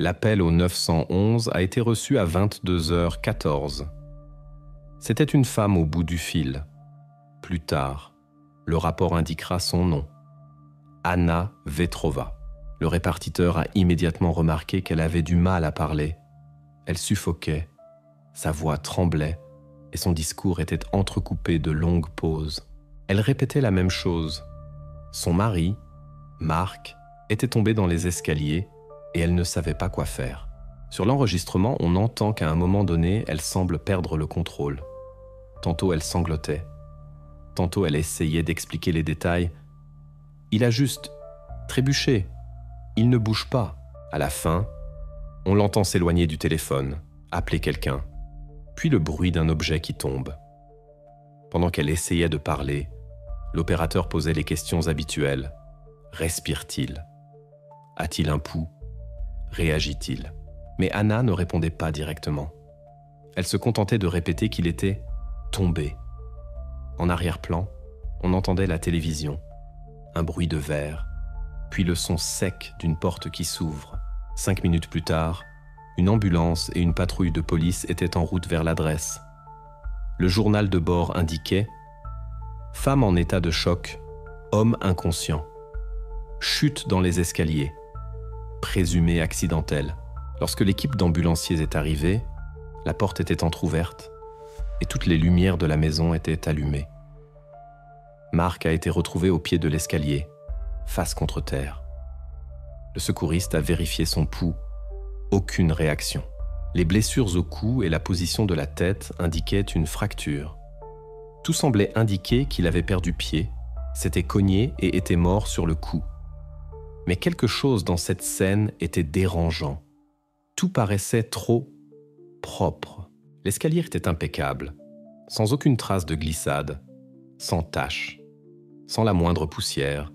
L'appel au 911 a été reçu à 22h14. C'était une femme au bout du fil. Plus tard, le rapport indiquera son nom. Anna Vetrova. Le répartiteur a immédiatement remarqué qu'elle avait du mal à parler. Elle suffoquait, sa voix tremblait et son discours était entrecoupé de longues pauses. Elle répétait la même chose. Son mari, Marc, était tombé dans les escaliers et elle ne savait pas quoi faire. Sur l'enregistrement, on entend qu'à un moment donné, elle semble perdre le contrôle. Tantôt elle sanglotait, tantôt elle essayait d'expliquer les détails. Il a juste trébuché. Il ne bouge pas. À la fin, on l'entend s'éloigner du téléphone, appeler quelqu'un, puis le bruit d'un objet qui tombe. Pendant qu'elle essayait de parler, l'opérateur posait les questions habituelles. Respire-t-il? A-t-il un pouls? Réagit-il? Mais Anna ne répondait pas directement. Elle se contentait de répéter qu'il était tombé. En arrière-plan, on entendait la télévision, un bruit de verre, puis le son sec d'une porte qui s'ouvre. 5 minutes plus tard, une ambulance et une patrouille de police étaient en route vers l'adresse. Le journal de bord indiquait « Femme en état de choc, homme inconscient. Chute dans les escaliers, présumée accidentelle. » Lorsque l'équipe d'ambulanciers est arrivée, la porte était entr'ouverte et toutes les lumières de la maison étaient allumées. Marc a été retrouvé au pied de l'escalier, face contre terre. Le secouriste a vérifié son pouls. Aucune réaction. Les blessures au cou et la position de la tête indiquaient une fracture. Tout semblait indiquer qu'il avait perdu pied, s'était cogné et était mort sur le coup. Mais quelque chose dans cette scène était dérangeant. Tout paraissait trop propre. L'escalier était impeccable, sans aucune trace de glissade, sans tache, sans la moindre poussière.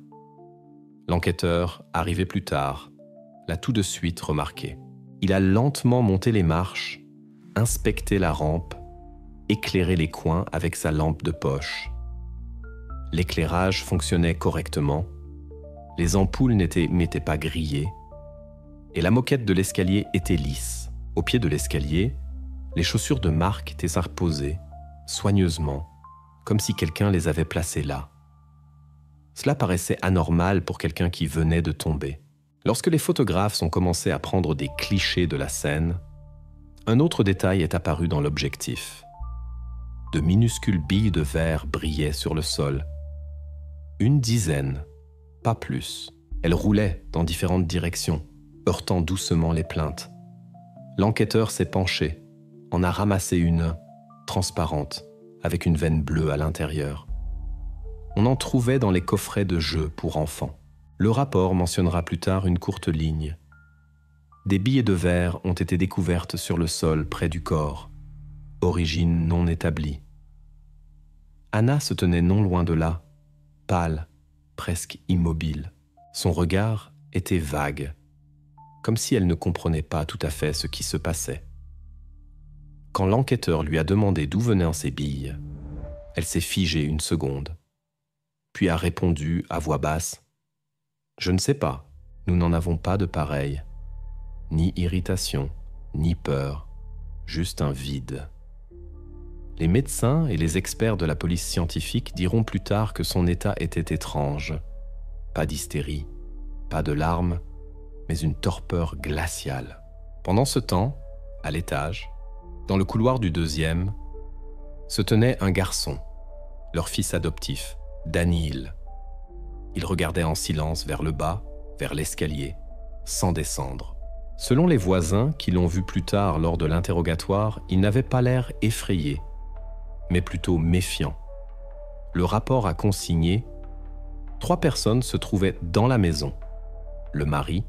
L'enquêteur, arrivé plus tard, l'a tout de suite remarqué. Il a lentement monté les marches, inspecté la rampe, éclairé les coins avec sa lampe de poche. L'éclairage fonctionnait correctement, les ampoules n'étaient pas grillées, et la moquette de l'escalier était lisse. Au pied de l'escalier, les chaussures de Marc étaient reposées, soigneusement, comme si quelqu'un les avait placées là. Cela paraissait anormal pour quelqu'un qui venait de tomber. Lorsque les photographes ont commencé à prendre des clichés de la scène, un autre détail est apparu dans l'objectif. De minuscules billes de verre brillaient sur le sol. Une dizaine, pas plus. Elles roulaient dans différentes directions, heurtant doucement les plinthes. L'enquêteur s'est penché, en a ramassé une, transparente, avec une veine bleue à l'intérieur. On en trouvait dans les coffrets de jeux pour enfants. Le rapport mentionnera plus tard une courte ligne. Des billes de verre ont été découvertes sur le sol près du corps. Origine non établie. Anna se tenait non loin de là, pâle, presque immobile. Son regard était vague, comme si elle ne comprenait pas tout à fait ce qui se passait. Quand l'enquêteur lui a demandé d'où venaient ces billes, elle s'est figée une seconde, puis a répondu à voix basse « Je ne sais pas, nous n'en avons pas de pareil. Ni irritation, ni peur, juste un vide. » Les médecins et les experts de la police scientifique diront plus tard que son état était étrange. Pas d'hystérie, pas de larmes, mais une torpeur glaciale. Pendant ce temps, à l'étage, dans le couloir du deuxième, se tenait un garçon, leur fils adoptif, Daniil. Il regardait en silence vers le bas, vers l'escalier, sans descendre. Selon les voisins qui l'ont vu plus tard lors de l'interrogatoire, il n'avait pas l'air effrayé, mais plutôt méfiant. Le rapport a consigné 3 personnes se trouvaient dans la maison, le mari,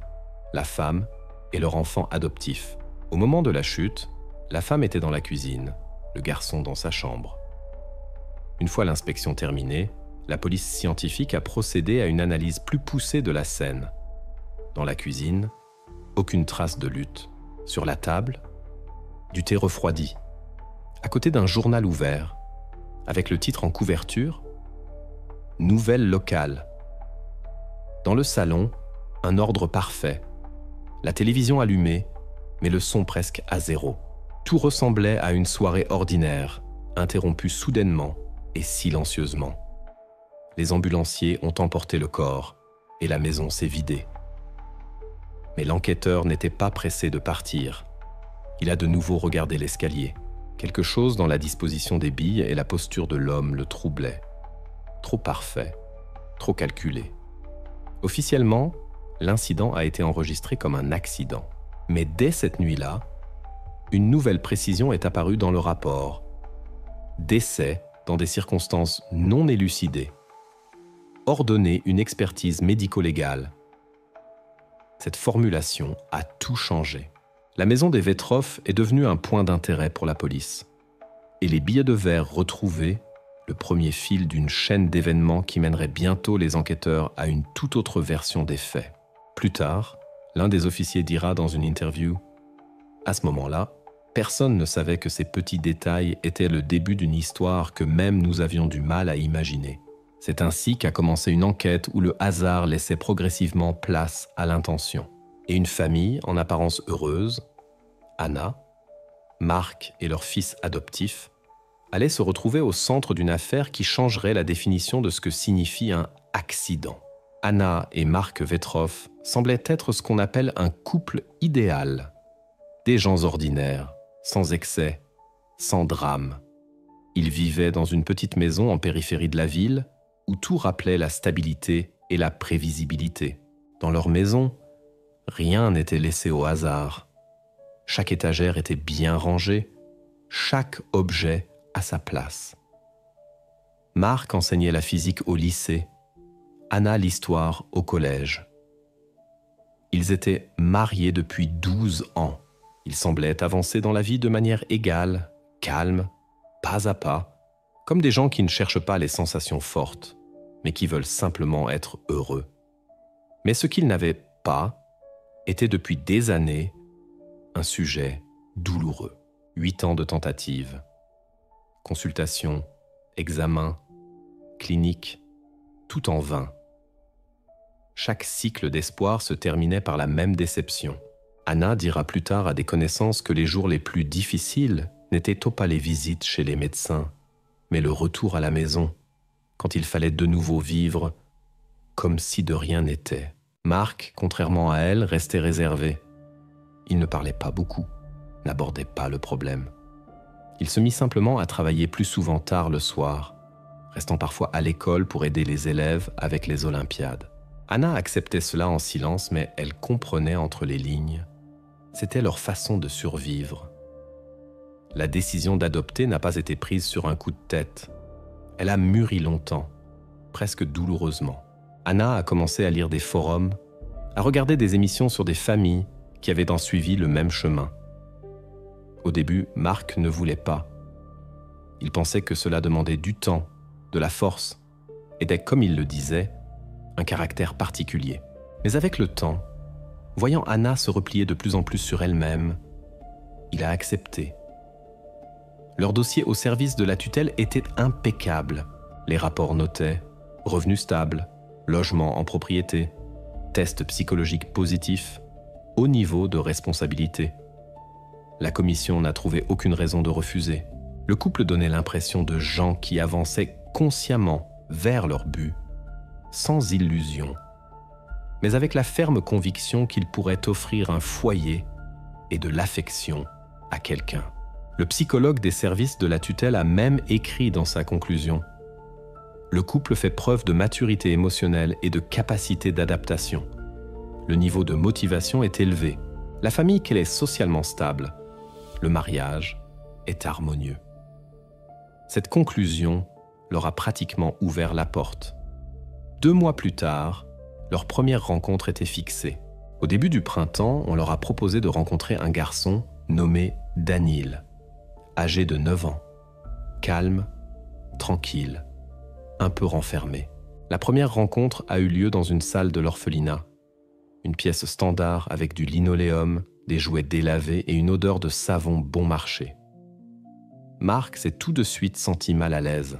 la femme et leur enfant adoptif. Au moment de la chute, la femme était dans la cuisine, le garçon dans sa chambre. Une fois l'inspection terminée, la police scientifique a procédé à une analyse plus poussée de la scène. Dans la cuisine, aucune trace de lutte. Sur la table, du thé refroidi. À côté d'un journal ouvert, avec le titre en couverture « Nouvelles locales ». Dans le salon, un ordre parfait. La télévision allumée, mais le son presque à zéro. Tout ressemblait à une soirée ordinaire, interrompue soudainement et silencieusement. Les ambulanciers ont emporté le corps et la maison s'est vidée. Mais l'enquêteur n'était pas pressé de partir. Il a de nouveau regardé l'escalier. Quelque chose dans la disposition des billes et la posture de l'homme le troublait. Trop parfait, trop calculé. Officiellement, l'incident a été enregistré comme un accident. Mais dès cette nuit-là, une nouvelle précision est apparue dans le rapport. Décès dans des circonstances non élucidées. Ordonner une expertise médico-légale. Cette formulation a tout changé. La maison des Vetroff est devenue un point d'intérêt pour la police. Et les billets de verre retrouvés, le premier fil d'une chaîne d'événements qui mènerait bientôt les enquêteurs à une toute autre version des faits. Plus tard, l'un des officiers dira dans une interview « À ce moment-là, personne ne savait que ces petits détails étaient le début d'une histoire que même nous avions du mal à imaginer. C'est ainsi qu'a commencé une enquête où le hasard laissait progressivement place à l'intention. Et une famille en apparence heureuse, Anna, Mark et leur fils adoptif, allait se retrouver au centre d'une affaire qui changerait la définition de ce que signifie un accident. Anna et Mark Vetroff semblaient être ce qu'on appelle un couple idéal. Des gens ordinaires, sans excès, sans drame. Ils vivaient dans une petite maison en périphérie de la ville où tout rappelait la stabilité et la prévisibilité. Dans leur maison, rien n'était laissé au hasard. Chaque étagère était bien rangée, chaque objet à sa place. Mark enseignait la physique au lycée, Anna l'histoire au collège. Ils étaient mariés depuis 12 ans. Ils semblaient avancer dans la vie de manière égale, calme, pas à pas, comme des gens qui ne cherchent pas les sensations fortes, mais qui veulent simplement être heureux. Mais ce qu'ils n'avaient pas était depuis des années un sujet douloureux. 8 ans de tentatives, consultations, examens, cliniques, tout en vain. Chaque cycle d'espoir se terminait par la même déception. Anna dira plus tard à des connaissances que les jours les plus difficiles n'étaient pas les visites chez les médecins, mais le retour à la maison, quand il fallait de nouveau vivre comme si de rien n'était. Mark, contrairement à elle, restait réservé. Il ne parlait pas beaucoup, n'abordait pas le problème. Il se mit simplement à travailler plus souvent tard le soir, restant parfois à l'école pour aider les élèves avec les Olympiades. Anna acceptait cela en silence, mais elle comprenait entre les lignes. C'était leur façon de survivre. La décision d'adopter n'a pas été prise sur un coup de tête. Elle a mûri longtemps, presque douloureusement. Anna a commencé à lire des forums, à regarder des émissions sur des familles qui avaient suivi le même chemin. Au début, Mark ne voulait pas. Il pensait que cela demandait du temps, de la force, et comme il le disait, un caractère particulier. Mais avec le temps, voyant Anna se replier de plus en plus sur elle-même, il a accepté. Leur dossier au service de la tutelle était impeccable. Les rapports notaient revenus stables, logement en propriété, test psychologique positif, haut niveau de responsabilité. La commission n'a trouvé aucune raison de refuser. Le couple donnait l'impression de gens qui avançaient consciemment vers leur but, sans illusion, mais avec la ferme conviction qu'ils pourraient offrir un foyer et de l'affection à quelqu'un. Le psychologue des services de la tutelle a même écrit dans sa conclusion « Le couple fait preuve de maturité émotionnelle et de capacité d'adaptation. Le niveau de motivation est élevé. La famille qu'elle est socialement stable. Le mariage est harmonieux. » Cette conclusion leur a pratiquement ouvert la porte. 2 mois plus tard, leur première rencontre était fixée. Au début du printemps, on leur a proposé de rencontrer un garçon nommé Daniel, âgé de 9 ans, calme, tranquille, un peu renfermé. La première rencontre a eu lieu dans une salle de l'orphelinat. Une pièce standard avec du linoléum, des jouets délavés et une odeur de savon bon marché. Mark s'est tout de suite senti mal à l'aise.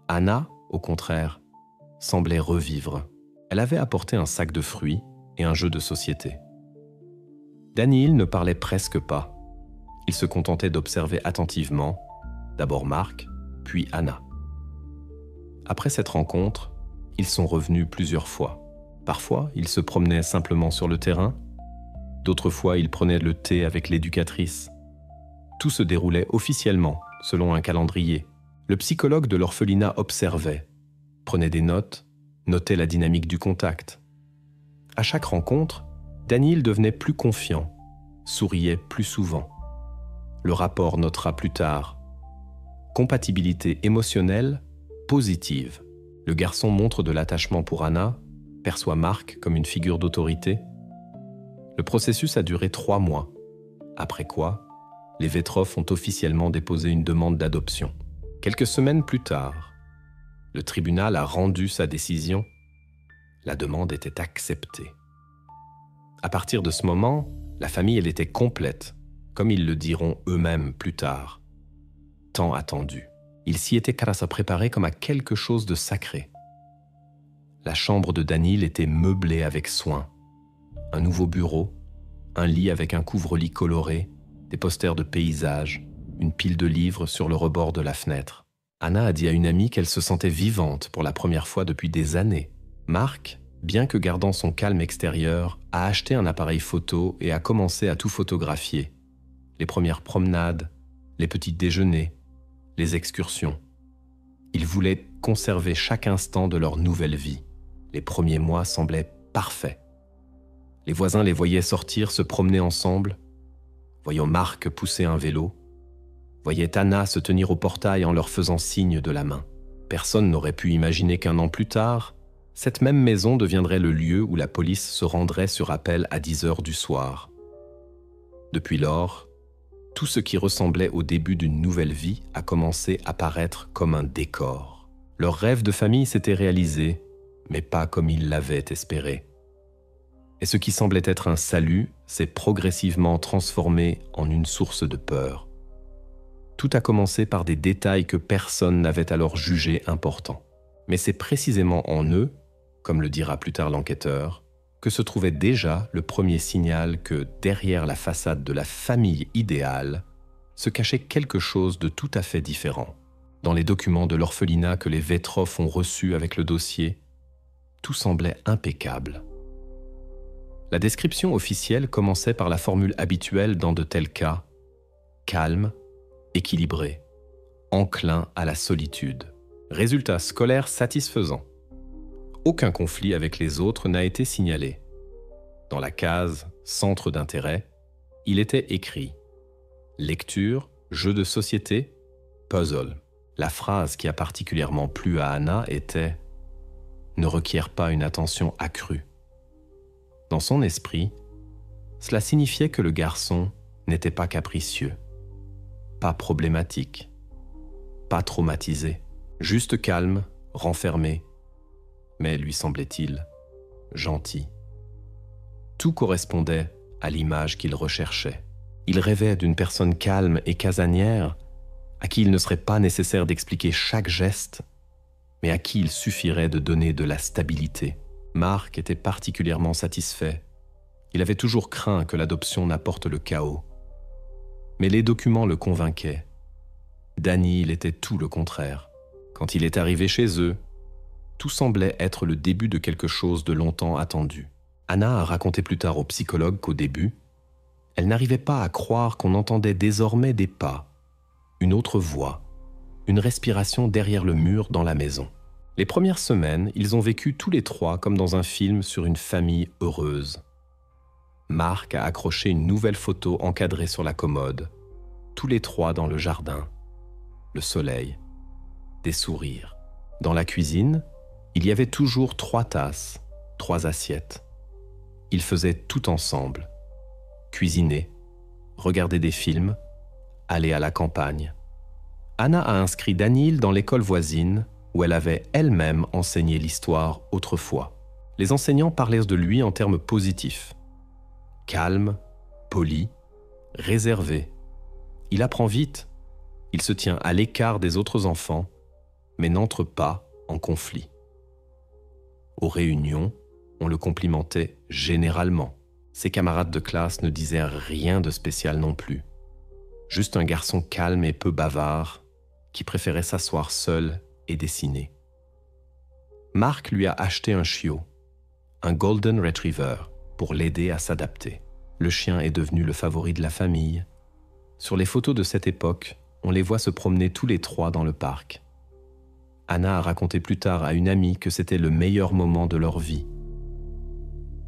Anna, au contraire, semblait revivre. Elle avait apporté un sac de fruits et un jeu de société. Daniil ne parlait presque pas. Il se contentait d'observer attentivement, d'abord Marc, puis Anna. Après cette rencontre, ils sont revenus plusieurs fois. Parfois, ils se promenaient simplement sur le terrain. D'autres fois, ils prenaient le thé avec l'éducatrice. Tout se déroulait officiellement, selon un calendrier. Le psychologue de l'orphelinat observait, prenait des notes, notait la dynamique du contact. À chaque rencontre, Daniil devenait plus confiant, souriait plus souvent. Le rapport notera plus tard. Compatibilité émotionnelle positive. Le garçon montre de l'attachement pour Anna, perçoit Marc comme une figure d'autorité. Le processus a duré 3 mois, après quoi, les Vetrov ont officiellement déposé une demande d'adoption. Quelques semaines plus tard, le tribunal a rendu sa décision. La demande était acceptée. À partir de ce moment, la famille elle était complète, comme ils le diront eux-mêmes plus tard. Tant attendu. Ils s'y étaient préparés comme à quelque chose de sacré. La chambre de Daniil était meublée avec soin. Un nouveau bureau, un lit avec un couvre-lit coloré, des posters de paysages, une pile de livres sur le rebord de la fenêtre. Anna a dit à une amie qu'elle se sentait vivante pour la première fois depuis des années. Marc, bien que gardant son calme extérieur, a acheté un appareil photo et a commencé à tout photographier. Les premières promenades, les petits déjeuners, les excursions. Ils voulaient conserver chaque instant de leur nouvelle vie. Les premiers mois semblaient parfaits. Les voisins les voyaient sortir, se promener ensemble, voyant Marc pousser un vélo, voyaient Anna se tenir au portail en leur faisant signe de la main. Personne n'aurait pu imaginer qu'1 an plus tard, cette même maison deviendrait le lieu où la police se rendrait sur appel à 10h du soir. Depuis lors, tout ce qui ressemblait au début d'une nouvelle vie a commencé à paraître comme un décor. Leur rêve de famille s'était réalisé, mais pas comme ils l'avaient espéré. Et ce qui semblait être un salut s'est progressivement transformé en une source de peur. Tout a commencé par des détails que personne n'avait alors jugés importants. Mais c'est précisément en eux, comme le dira plus tard l'enquêteur, que se trouvait déjà le premier signal que, derrière la façade de la famille idéale, se cachait quelque chose de tout à fait différent. Dans les documents de l'orphelinat que les Vetrov ont reçus avec le dossier, tout semblait impeccable. La description officielle commençait par la formule habituelle dans de tels cas, calme, équilibré, enclin à la solitude. Résultat scolaire satisfaisant. Aucun conflit avec les autres n'a été signalé. Dans la case « Centre d'intérêt », il était écrit « Lecture, jeu de société, puzzle ». La phrase qui a particulièrement plu à Anna était « Ne requiert pas une attention accrue ». Dans son esprit, cela signifiait que le garçon n'était pas capricieux, pas problématique, pas traumatisé, juste calme, renfermé, mais lui semblait-il gentil. Tout correspondait à l'image qu'il recherchait. Il rêvait d'une personne calme et casanière, à qui il ne serait pas nécessaire d'expliquer chaque geste, mais à qui il suffirait de donner de la stabilité. Marc était particulièrement satisfait. Il avait toujours craint que l'adoption n'apporte le chaos. Mais les documents le convainquaient. Daniil était tout le contraire. Quand il est arrivé chez eux, tout semblait être le début de quelque chose de longtemps attendu. Anna a raconté plus tard au psychologue qu'au début, elle n'arrivait pas à croire qu'on entendait désormais des pas, une autre voix, une respiration derrière le mur dans la maison. Les premières semaines, ils ont vécu tous les trois comme dans un film sur une famille heureuse. Marc a accroché une nouvelle photo encadrée sur la commode, tous les trois dans le jardin, le soleil, des sourires. Dans la cuisine, il y avait toujours 3 tasses, 3 assiettes. Ils faisaient tout ensemble. Cuisiner, regarder des films, aller à la campagne. Anna a inscrit Daniil dans l'école voisine où elle avait elle-même enseigné l'histoire autrefois. Les enseignants parlaient de lui en termes positifs. Calme, poli, réservé. Il apprend vite. Il se tient à l'écart des autres enfants, mais n'entre pas en conflit. Aux réunions, on le complimentait généralement. Ses camarades de classe ne disaient rien de spécial non plus. Juste un garçon calme et peu bavard qui préférait s'asseoir seul et dessiner. Mark lui a acheté un chiot, un Golden Retriever, pour l'aider à s'adapter. Le chien est devenu le favori de la famille. Sur les photos de cette époque, on les voit se promener tous les trois dans le parc. Anna a raconté plus tard à une amie que c'était le meilleur moment de leur vie.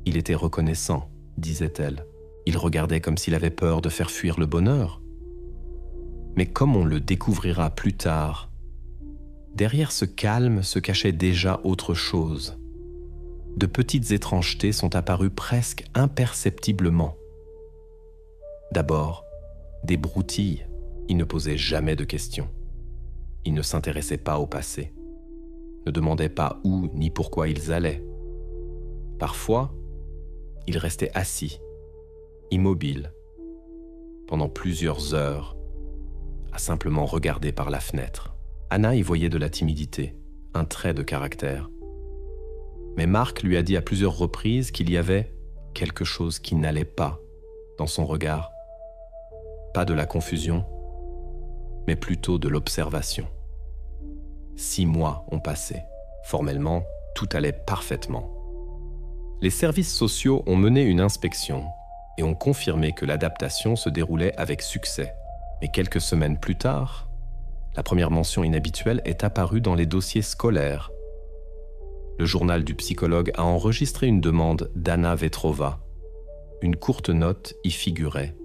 Il était reconnaissant, disait-elle. Il regardait comme s'il avait peur de faire fuir le bonheur. Mais comme on le découvrira plus tard, derrière ce calme se cachait déjà autre chose. De petites étrangetés sont apparues presque imperceptiblement. D'abord, des broutilles. Il ne posait jamais de questions. Il ne s'intéressait pas au passé, ne demandait pas où ni pourquoi ils allaient. Parfois, il restait assis, immobile, pendant plusieurs heures, à simplement regarder par la fenêtre. Anna y voyait de la timidité, un trait de caractère. Mais Mark lui a dit à plusieurs reprises qu'il y avait quelque chose qui n'allait pas dans son regard. Pas de la confusion, mais plutôt de l'observation. 6 mois ont passé. Formellement, tout allait parfaitement. Les services sociaux ont mené une inspection et ont confirmé que l'adaptation se déroulait avec succès. Mais quelques semaines plus tard, la première mention inhabituelle est apparue dans les dossiers scolaires. Le journal du psychologue a enregistré une demande d'Anna Vetrova. Une courte note y figurait.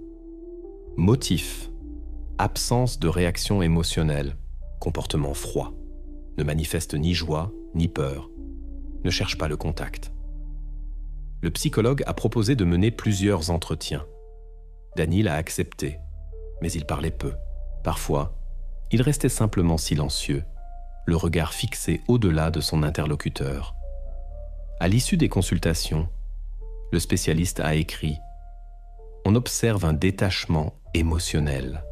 Motif: absence de réaction émotionnelle, comportement froid. Ne manifeste ni joie, ni peur. Ne cherche pas le contact. Le psychologue a proposé de mener plusieurs entretiens. Daniel a accepté, mais il parlait peu. Parfois, il restait simplement silencieux, le regard fixé au-delà de son interlocuteur. À l'issue des consultations, le spécialiste a écrit « On observe un détachement émotionnel.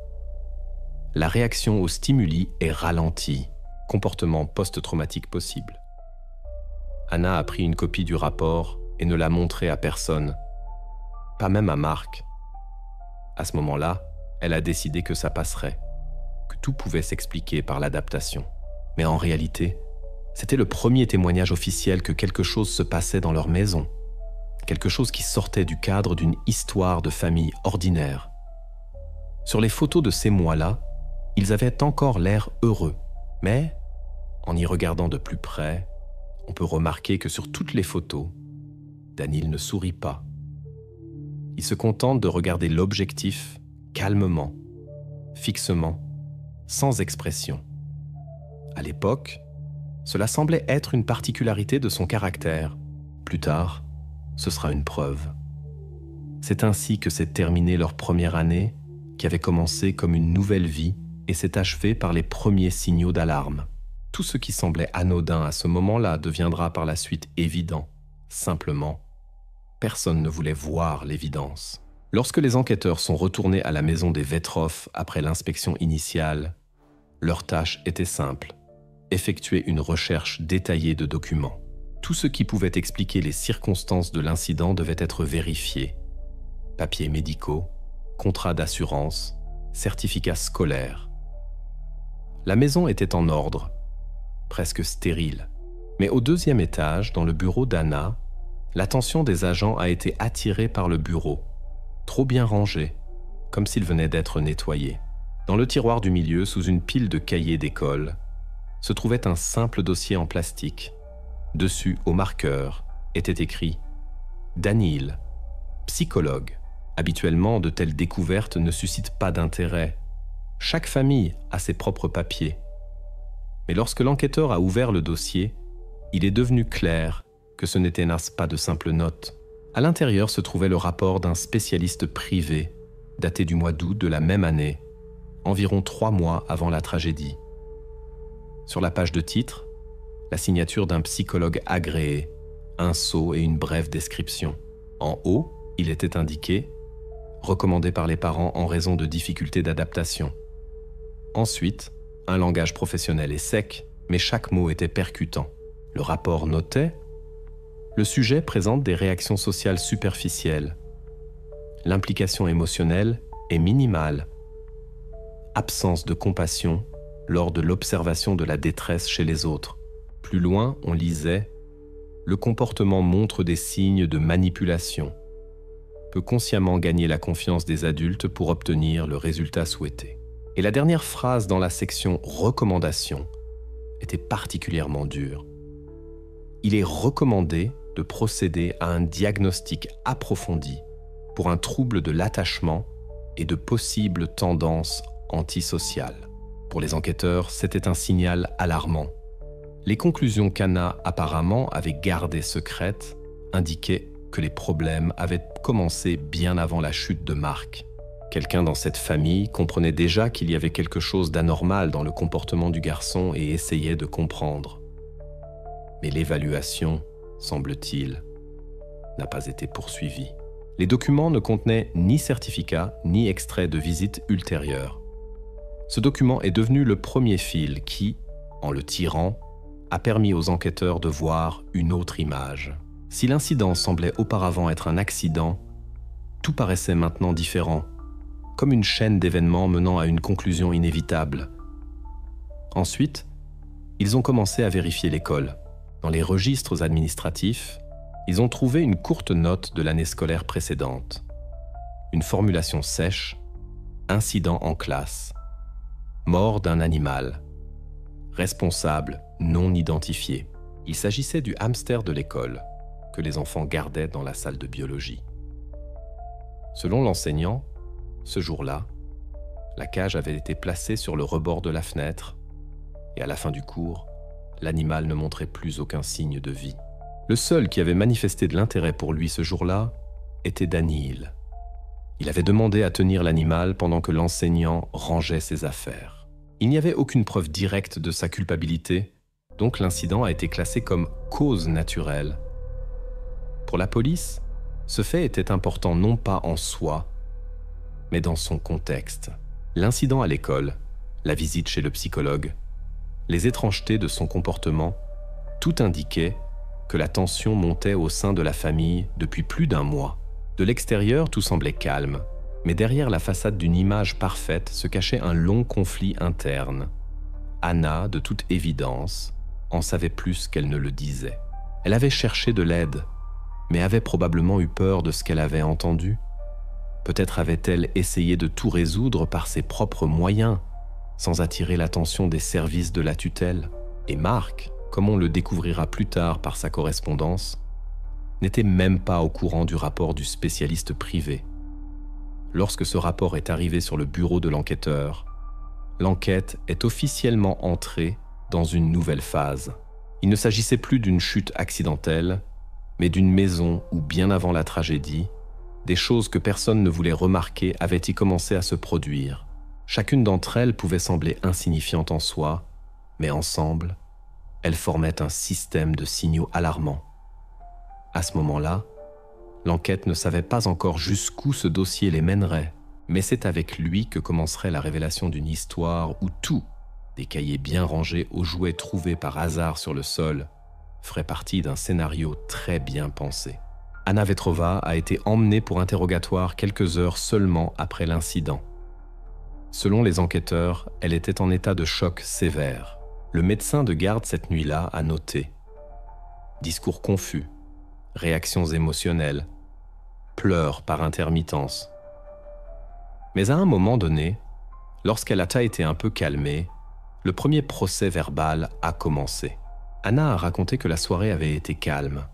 La réaction aux stimuli est ralentie. Comportement post-traumatique possible. » Anna a pris une copie du rapport et ne l'a montré à personne, pas même à Mark. À ce moment-là, elle a décidé que ça passerait, que tout pouvait s'expliquer par l'adaptation. Mais en réalité, c'était le premier témoignage officiel que quelque chose se passait dans leur maison, quelque chose qui sortait du cadre d'une histoire de famille ordinaire. Sur les photos de ces mois-là, ils avaient encore l'air heureux, mais en y regardant de plus près, on peut remarquer que sur toutes les photos, Daniel ne sourit pas. Il se contente de regarder l'objectif calmement, fixement, sans expression. À l'époque, cela semblait être une particularité de son caractère. Plus tard, ce sera une preuve. C'est ainsi que s'est terminée leur première année, qui avait commencé comme une nouvelle vie et s'est achevée par les premiers signaux d'alarme. Tout ce qui semblait anodin à ce moment-là deviendra par la suite évident. Simplement, personne ne voulait voir l'évidence. Lorsque les enquêteurs sont retournés à la maison des Vetrov après l'inspection initiale, leur tâche était simple: effectuer une recherche détaillée de documents. Tout ce qui pouvait expliquer les circonstances de l'incident devait être vérifié. Papiers médicaux, contrats d'assurance, certificats scolaires. La maison était en ordre, presque stérile. Mais au 2e étage, dans le bureau d'Anna, l'attention des agents a été attirée par le bureau, trop bien rangé, comme s'il venait d'être nettoyé. Dans le tiroir du milieu, sous une pile de cahiers d'école, se trouvait un simple dossier en plastique. Dessus, au marqueur, était écrit « Daniel, psychologue ». Habituellement, de telles découvertes ne suscitent pas d'intérêt. Chaque famille a ses propres papiers. Mais lorsque l'enquêteur a ouvert le dossier, il est devenu clair que ce n'était hélas pas de simples notes. À l'intérieur se trouvait le rapport d'un spécialiste privé, daté du mois d'août de la même année, environ 3 mois avant la tragédie. Sur la page de titre, la signature d'un psychologue agréé, un sceau et une brève description. En haut, il était indiqué « recommandé par les parents en raison de difficultés d'adaptation ». Ensuite, un langage professionnel et sec, mais chaque mot était percutant. Le rapport notait « Le sujet présente des réactions sociales superficielles, L'implication émotionnelle est minimale. Absence de compassion lors de l'observation de la détresse chez les autres. Plus loin, on lisait « Le comportement montre des signes de manipulation, peut consciemment gagner la confiance des adultes pour obtenir le résultat souhaité. » Et la dernière phrase dans la section « Recommandations » était particulièrement dure. Il est recommandé de procéder à un diagnostic approfondi pour un trouble de l'attachement et de possibles tendances antisociales. Pour les enquêteurs, c'était un signal alarmant. Les conclusions qu'Anna apparemment avait gardées secrètes indiquaient que les problèmes avaient commencé bien avant la chute de Mark. Quelqu'un dans cette famille comprenait déjà qu'il y avait quelque chose d'anormal dans le comportement du garçon et essayait de comprendre. Mais l'évaluation, semble-t-il, n'a pas été poursuivie. Les documents ne contenaient ni certificat ni extrait de visite ultérieure. Ce document est devenu le premier fil qui, en le tirant, a permis aux enquêteurs de voir une autre image. Si l'incident semblait auparavant être un accident, tout paraissait maintenant différent, comme une chaîne d'événements menant à une conclusion inévitable. Ensuite, ils ont commencé à vérifier l'école. Dans les registres administratifs, ils ont trouvé une courte note de l'année scolaire précédente. Une formulation sèche, incident en classe, mort d'un animal, responsable non identifié. Il s'agissait du hamster de l'école, que les enfants gardaient dans la salle de biologie. Selon l'enseignant, ce jour-là, la cage avait été placée sur le rebord de la fenêtre et à la fin du cours, l'animal ne montrait plus aucun signe de vie. Le seul qui avait manifesté de l'intérêt pour lui ce jour-là était Daniil. Il avait demandé à tenir l'animal pendant que l'enseignant rangeait ses affaires. Il n'y avait aucune preuve directe de sa culpabilité, donc l'incident a été classé comme cause naturelle. Pour la police, ce fait était important non pas en soi, mais dans son contexte. L'incident à l'école, la visite chez le psychologue, les étrangetés de son comportement, tout indiquait que la tension montait au sein de la famille depuis plus d'un mois. De l'extérieur, tout semblait calme, mais derrière la façade d'une image parfaite se cachait un long conflit interne. Anna, de toute évidence, en savait plus qu'elle ne le disait. Elle avait cherché de l'aide, mais avait probablement eu peur de ce qu'elle avait entendu. Peut-être avait-elle essayé de tout résoudre par ses propres moyens, sans attirer l'attention des services de la tutelle. Et Mark, comme on le découvrira plus tard par sa correspondance, n'était même pas au courant du rapport du spécialiste privé. Lorsque ce rapport est arrivé sur le bureau de l'enquêteur, l'enquête est officiellement entrée dans une nouvelle phase. Il ne s'agissait plus d'une chute accidentelle, mais d'une maison où, bien avant la tragédie, des choses que personne ne voulait remarquer avaient y commencé à se produire. Chacune d'entre elles pouvait sembler insignifiante en soi, mais ensemble, elles formaient un système de signaux alarmants. À ce moment-là, l'enquête ne savait pas encore jusqu'où ce dossier les mènerait, mais c'est avec lui que commencerait la révélation d'une histoire où tout, des cahiers bien rangés aux jouets trouvés par hasard sur le sol, ferait partie d'un scénario très bien pensé. Anna Vetrova a été emmenée pour interrogatoire quelques heures seulement après l'incident. Selon les enquêteurs, elle était en état de choc sévère. Le médecin de garde cette nuit-là a noté « Discours confus, réactions émotionnelles, pleurs par intermittence. » Mais à un moment donné, lorsqu'elle a été un peu calmée, le premier procès verbal a commencé. Anna a raconté que la soirée avait été calme.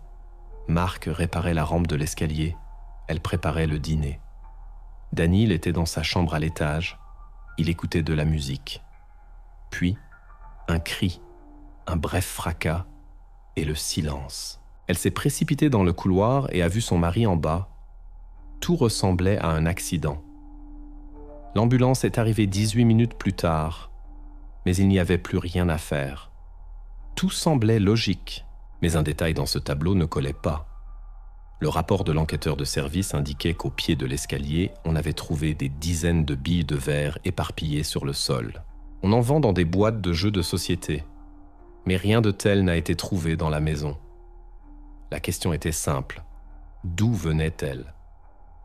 Mark réparait la rampe de l'escalier. Elle préparait le dîner. Daniil était dans sa chambre à l'étage. Il écoutait de la musique. Puis, un cri, un bref fracas et le silence. Elle s'est précipitée dans le couloir et a vu son mari en bas. Tout ressemblait à un accident. L'ambulance est arrivée 18 minutes plus tard, mais il n'y avait plus rien à faire. Tout semblait logique, mais un détail dans ce tableau ne collait pas. Le rapport de l'enquêteur de service indiquait qu'au pied de l'escalier, on avait trouvé des dizaines de billes de verre éparpillées sur le sol. On en vend dans des boîtes de jeux de société, mais rien de tel n'a été trouvé dans la maison. La question était simple. D'où venait-elle ?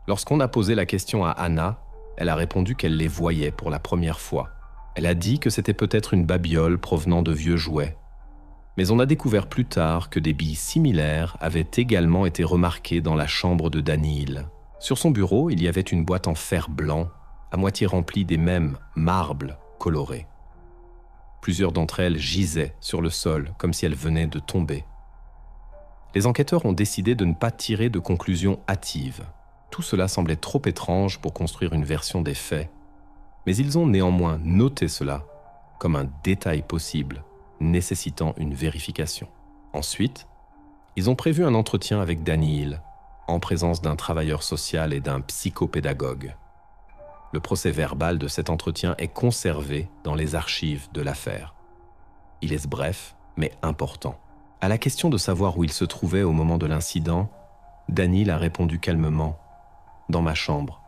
Lorsqu'on a posé la question à Anna, elle a répondu qu'elle les voyait pour la première fois. Elle a dit que c'était peut-être une babiole provenant de vieux jouets. Mais on a découvert plus tard que des billes similaires avaient également été remarquées dans la chambre de Danny Hill. Sur son bureau, il y avait une boîte en fer blanc, à moitié remplie des mêmes marbles colorés. Plusieurs d'entre elles gisaient sur le sol, comme si elles venaient de tomber. Les enquêteurs ont décidé de ne pas tirer de conclusions hâtives. Tout cela semblait trop étrange pour construire une version des faits, mais ils ont néanmoins noté cela comme un détail possible, nécessitant une vérification. Ensuite, ils ont prévu un entretien avec Danny Hill, en présence d'un travailleur social et d'un psychopédagogue. Le procès-verbal de cet entretien est conservé dans les archives de l'affaire. Il est bref, mais important. À la question de savoir où il se trouvait au moment de l'incident, Danny Hill a répondu calmement « Dans ma chambre ».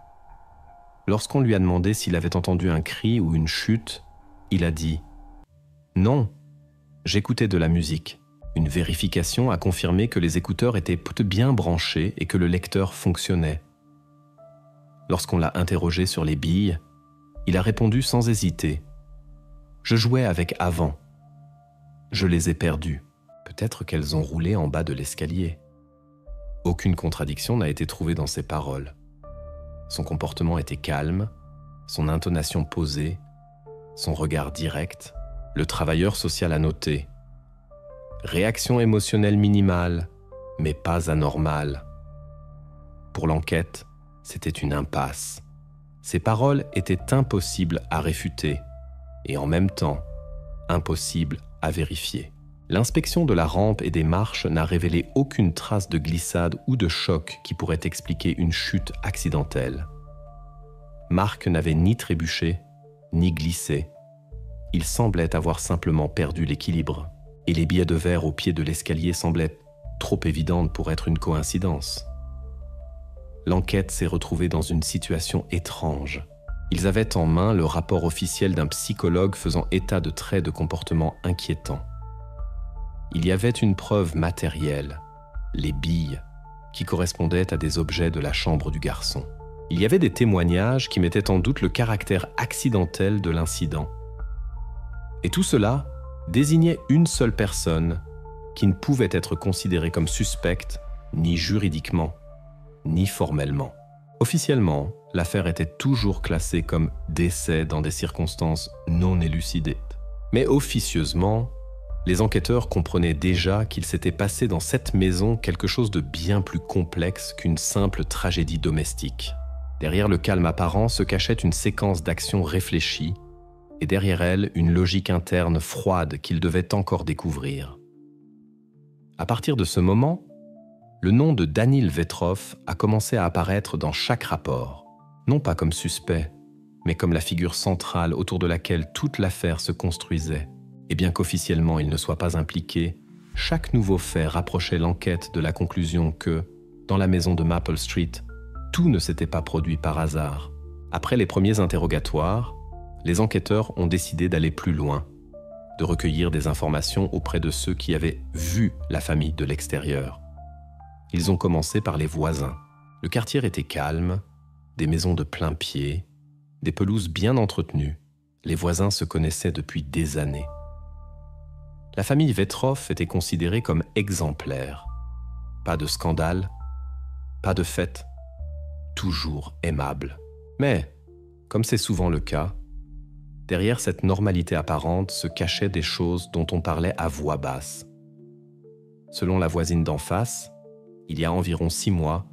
Lorsqu'on lui a demandé s'il avait entendu un cri ou une chute, il a dit « Non, j'écoutais de la musique ». Une vérification a confirmé que les écouteurs étaient bien branchés et que le lecteur fonctionnait. Lorsqu'on l'a interrogé sur les billes, il a répondu sans hésiter « Je jouais avec avant. Je les ai perdues. Peut-être qu'elles ont roulé en bas de l'escalier. » Aucune contradiction n'a été trouvée dans ses paroles. Son comportement était calme, son intonation posée, son regard direct. Le travailleur social a noté « Réaction émotionnelle minimale, mais pas anormale. » Pour l'enquête, c'était une impasse. Ces paroles étaient impossibles à réfuter et en même temps, impossibles à vérifier. L'inspection de la rampe et des marches n'a révélé aucune trace de glissade ou de choc qui pourrait expliquer une chute accidentelle. Marc n'avait ni trébuché, ni glissé. Il semblait avoir simplement perdu l'équilibre, et les billets de verre au pied de l'escalier semblaient trop évidentes pour être une coïncidence. L'enquête s'est retrouvée dans une situation étrange. Ils avaient en main le rapport officiel d'un psychologue faisant état de traits de comportement inquiétants. Il y avait une preuve matérielle, les billes, qui correspondaient à des objets de la chambre du garçon. Il y avait des témoignages qui mettaient en doute le caractère accidentel de l'incident. Et tout cela désignait une seule personne qui ne pouvait être considérée comme suspecte ni juridiquement, ni formellement. Officiellement, l'affaire était toujours classée comme décès dans des circonstances non élucidées. Mais officieusement, les enquêteurs comprenaient déjà qu'il s'était passé dans cette maison quelque chose de bien plus complexe qu'une simple tragédie domestique. Derrière le calme apparent se cachait une séquence d'actions réfléchies et derrière elle, une logique interne froide qu'ils devaient encore découvrir. À partir de ce moment, le nom de Danil Vetrov a commencé à apparaître dans chaque rapport, non pas comme suspect, mais comme la figure centrale autour de laquelle toute l'affaire se construisait. Et bien qu'officiellement il ne soit pas impliqué, chaque nouveau fait rapprochait l'enquête de la conclusion que, dans la maison de Maple Street, tout ne s'était pas produit par hasard. Après les premiers interrogatoires, les enquêteurs ont décidé d'aller plus loin, de recueillir des informations auprès de ceux qui avaient vu la famille de l'extérieur. Ils ont commencé par les voisins. Le quartier était calme, des maisons de plein pied, des pelouses bien entretenues. Les voisins se connaissaient depuis des années. La famille Vetrov était considérée comme exemplaire. Pas de scandale, pas de fête, toujours aimable. Mais, comme c'est souvent le cas, derrière cette normalité apparente se cachaient des choses dont on parlait à voix basse. Selon la voisine d'en face, il y a environ 6 mois,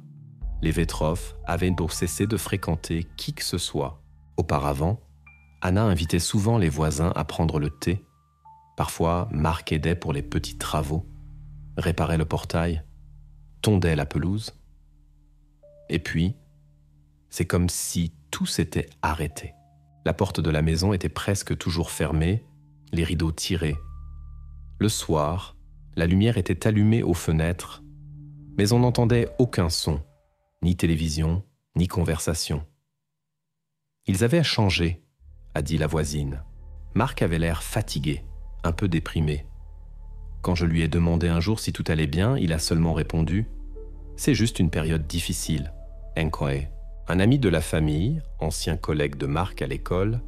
les Vetrov avaient donc cessé de fréquenter qui que ce soit. Auparavant, Anna invitait souvent les voisins à prendre le thé. Parfois, Marc aidait pour les petits travaux, réparait le portail, tondait la pelouse. Et puis, c'est comme si tout s'était arrêté. La porte de la maison était presque toujours fermée, les rideaux tirés. Le soir, la lumière était allumée aux fenêtres, mais on n'entendait aucun son, ni télévision, ni conversation. « Ils avaient changé », a dit la voisine. Marc avait l'air fatigué, un peu déprimé. Quand je lui ai demandé un jour si tout allait bien, il a seulement répondu « C'est juste une période difficile. Enkoe, un ami de la famille, ancien collègue de Mark à l'école,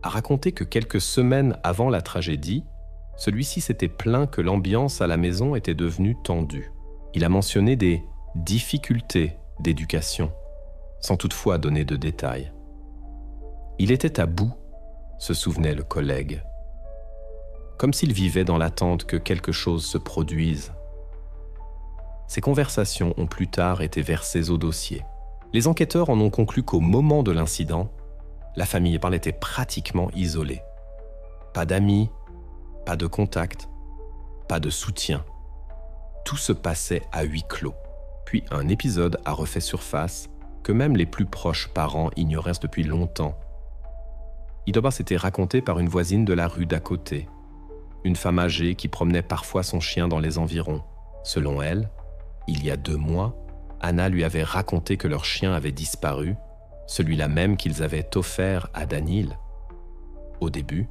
a raconté que quelques semaines avant la tragédie, celui-ci s'était plaint que l'ambiance à la maison était devenue tendue. Il a mentionné des difficultés d'éducation, sans toutefois donner de détails. Il était à bout, se souvenait le collègue, comme s'il vivait dans l'attente que quelque chose se produise. Ces conversations ont plus tard été versées au dossier. Les enquêteurs en ont conclu qu'au moment de l'incident, la famille Parle était pratiquement isolée. Pas d'amis, pas de contact, pas de soutien. Tout se passait à huis clos. Puis un épisode a refait surface que même les plus proches parents ignoraient depuis longtemps. Il doit s'était raconté par une voisine de la rue d'à côté, une femme âgée qui promenait parfois son chien dans les environs. Selon elle, il y a 2 mois, Anna lui avait raconté que leur chien avait disparu, celui-là même qu'ils avaient offert à Daniil. Au début,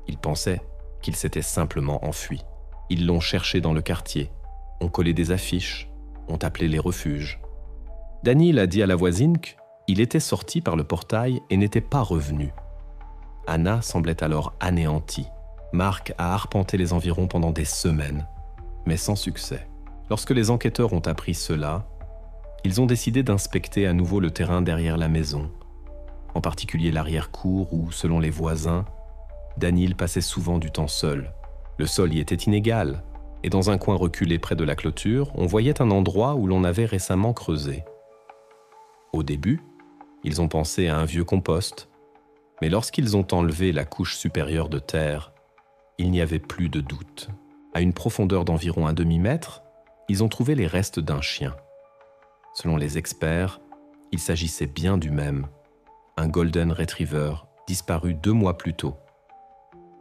ils pensaient qu'il s'était simplement enfui. Ils l'ont cherché dans le quartier, ont collé des affiches, ont appelé les refuges. Daniil a dit à la voisine qu'il était sorti par le portail et n'était pas revenu. Anna semblait alors anéantie. Mark a arpenté les environs pendant des semaines, mais sans succès. Lorsque les enquêteurs ont appris cela, ils ont décidé d'inspecter à nouveau le terrain derrière la maison, en particulier l'arrière-cour où, selon les voisins, Daniil passait souvent du temps seul. Le sol y était inégal, et dans un coin reculé près de la clôture, on voyait un endroit où l'on avait récemment creusé. Au début, ils ont pensé à un vieux compost, mais lorsqu'ils ont enlevé la couche supérieure de terre, il n'y avait plus de doute. À une profondeur d'environ 1 demi-mètre, ils ont trouvé les restes d'un chien. Selon les experts, il s'agissait bien du même, un Golden Retriever disparu 2 mois plus tôt.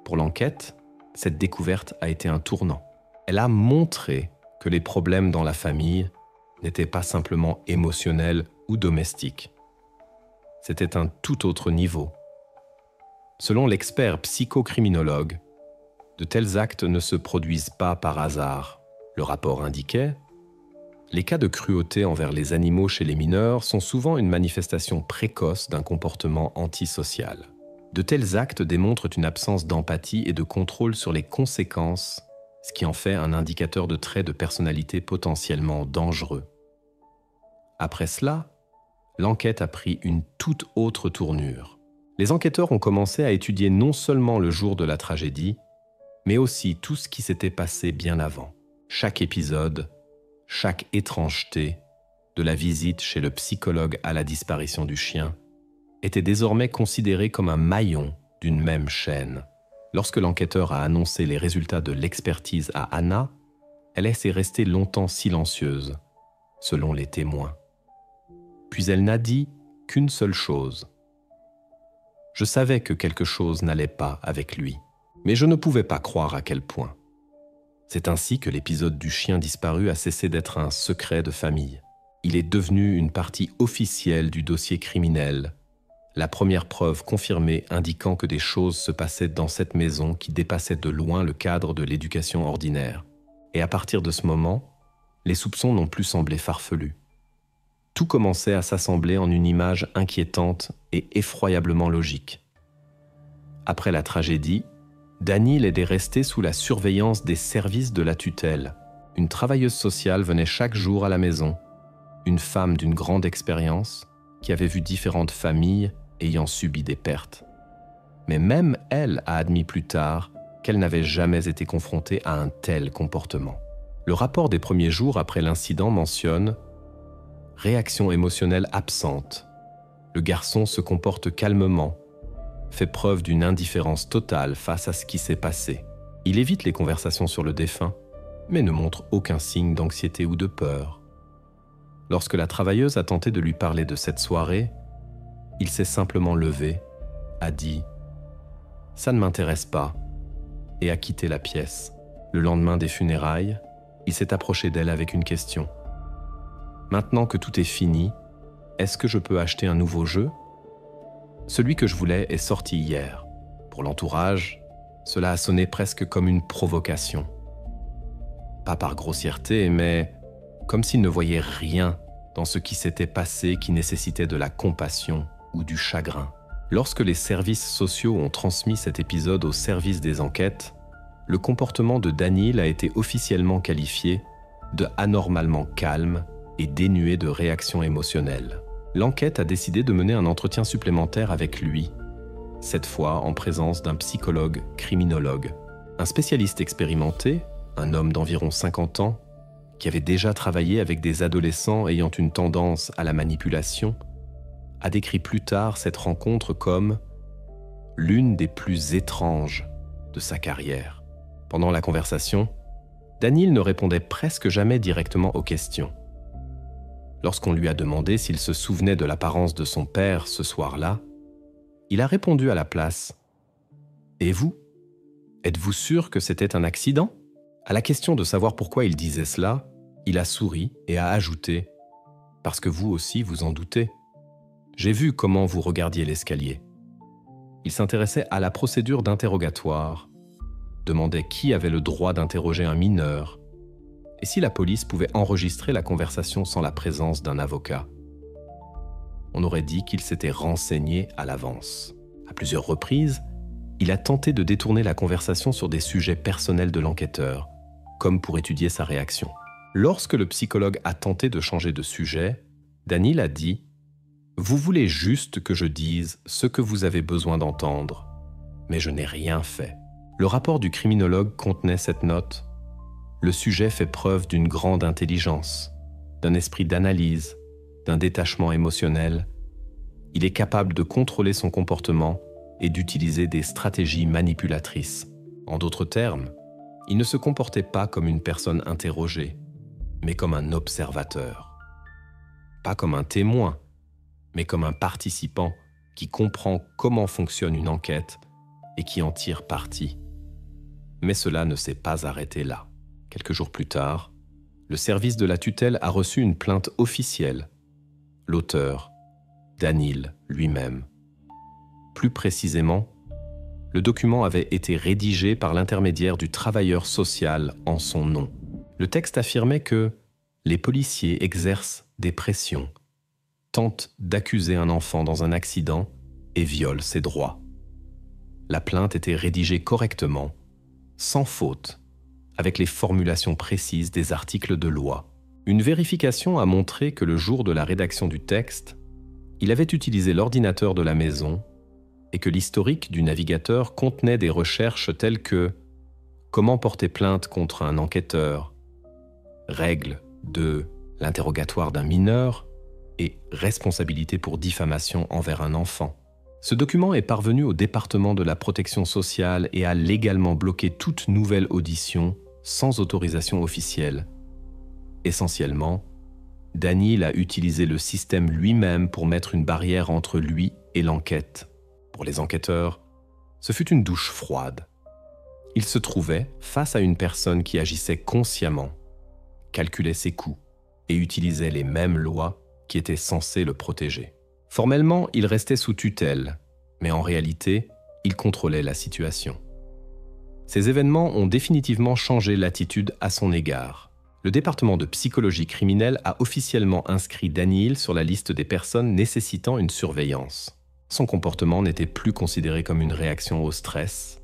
Pour l'enquête, cette découverte a été un tournant. Elle a montré que les problèmes dans la famille n'étaient pas simplement émotionnels ou domestiques. C'était un tout autre niveau. Selon l'expert psychocriminologue, de tels actes ne se produisent pas par hasard. Le rapport indiquait: les cas de cruauté envers les animaux chez les mineurs sont souvent une manifestation précoce d'un comportement antisocial. De tels actes démontrent une absence d'empathie et de contrôle sur les conséquences, ce qui en fait un indicateur de traits de personnalité potentiellement dangereux. Après cela, l'enquête a pris une toute autre tournure. Les enquêteurs ont commencé à étudier non seulement le jour de la tragédie, mais aussi tout ce qui s'était passé bien avant. Chaque épisode, chaque étrangeté, de la visite chez le psychologue à la disparition du chien, était désormais considéré comme un maillon d'une même chaîne. Lorsque l'enquêteur a annoncé les résultats de l'expertise à Anna, elle est restée longtemps silencieuse, selon les témoins. Puis elle n'a dit qu'une seule chose. « Je savais que quelque chose n'allait pas avec lui, mais je ne pouvais pas croire à quel point. » C'est ainsi que l'épisode du chien disparu a cessé d'être un secret de famille. Il est devenu une partie officielle du dossier criminel, la première preuve confirmée indiquant que des choses se passaient dans cette maison qui dépassaient de loin le cadre de l'éducation ordinaire. Et à partir de ce moment, les soupçons n'ont plus semblé farfelus. Tout commençait à s'assembler en une image inquiétante et effroyablement logique. Après la tragédie, Daniil est resté sous la surveillance des services de la tutelle. Une travailleuse sociale venait chaque jour à la maison, une femme d'une grande expérience qui avait vu différentes familles ayant subi des pertes. Mais même elle a admis plus tard qu'elle n'avait jamais été confrontée à un tel comportement. Le rapport des premiers jours après l'incident mentionne « réaction émotionnelle absente. Le garçon se comporte calmement, fait preuve d'une indifférence totale face à ce qui s'est passé. Il évite les conversations sur le défunt, mais ne montre aucun signe d'anxiété ou de peur. Lorsque la travailleuse a tenté de lui parler de cette soirée, il s'est simplement levé, a dit « ça ne m'intéresse pas » et a quitté la pièce. Le lendemain des funérailles, il s'est approché d'elle avec une question. « Maintenant que tout est fini, est-ce que je peux acheter un nouveau jeu ? Celui que je voulais est sorti hier. Pour l'entourage, cela a sonné presque comme une provocation. Pas par grossièreté, mais comme s'il ne voyait rien dans ce qui s'était passé qui nécessitait de la compassion ou du chagrin. Lorsque les services sociaux ont transmis cet épisode au service des enquêtes, le comportement de Daniil a été officiellement qualifié de anormalement calme et dénué de réaction émotionnelle. L'enquête a décidé de mener un entretien supplémentaire avec lui, cette fois en présence d'un psychologue criminologue. Un spécialiste expérimenté, un homme d'environ 50 ans, qui avait déjà travaillé avec des adolescents ayant une tendance à la manipulation, a décrit plus tard cette rencontre comme l'une des plus étranges de sa carrière. Pendant la conversation, Daniil ne répondait presque jamais directement aux questions. Lorsqu'on lui a demandé s'il se souvenait de l'apparence de son père ce soir-là, il a répondu à la place « Et vous ? Êtes-vous sûr que c'était un accident ?» À la question de savoir pourquoi il disait cela, il a souri et a ajouté « Parce que vous aussi vous en doutez. J'ai vu comment vous regardiez l'escalier. » Il s'intéressait à la procédure d'interrogatoire, demandait qui avait le droit d'interroger un mineur et si la police pouvait enregistrer la conversation sans la présence d'un avocat. On aurait dit qu'il s'était renseigné à l'avance. À plusieurs reprises, il a tenté de détourner la conversation sur des sujets personnels de l'enquêteur, comme pour étudier sa réaction. Lorsque le psychologue a tenté de changer de sujet, Daniil a dit « Vous voulez juste que je dise ce que vous avez besoin d'entendre, mais je n'ai rien fait. » Le rapport du criminologue contenait cette note. Le sujet fait preuve d'une grande intelligence, d'un esprit d'analyse, d'un détachement émotionnel. Il est capable de contrôler son comportement et d'utiliser des stratégies manipulatrices. En d'autres termes, il ne se comportait pas comme une personne interrogée, mais comme un observateur. Pas comme un témoin, mais comme un participant qui comprend comment fonctionne une enquête et qui en tire parti. Mais cela ne s'est pas arrêté là. Quelques jours plus tard, le service de la tutelle a reçu une plainte officielle. L'auteur, Daniil lui-même. Plus précisément, le document avait été rédigé par l'intermédiaire du travailleur social en son nom. Le texte affirmait que les policiers exercent des pressions, tentent d'accuser un enfant dans un accident et violent ses droits. La plainte était rédigée correctement, sans faute, avec les formulations précises des articles de loi. Une vérification a montré que le jour de la rédaction du texte, il avait utilisé l'ordinateur de la maison et que l'historique du navigateur contenait des recherches telles que « Comment porter plainte contre un enquêteur »,« Règles de l'interrogatoire d'un mineur » et « Responsabilité pour diffamation envers un enfant ». Ce document est parvenu au département de la protection sociale et a légalement bloqué toute nouvelle audition sans autorisation officielle. Essentiellement, Daniil a utilisé le système lui-même pour mettre une barrière entre lui et l'enquête. Pour les enquêteurs, ce fut une douche froide. Il se trouvait face à une personne qui agissait consciemment, calculait ses coûts et utilisait les mêmes lois qui étaient censées le protéger. Formellement, il restait sous tutelle, mais en réalité, il contrôlait la situation. Ces événements ont définitivement changé l'attitude à son égard. Le département de psychologie criminelle a officiellement inscrit Daniil sur la liste des personnes nécessitant une surveillance. Son comportement n'était plus considéré comme une réaction au stress.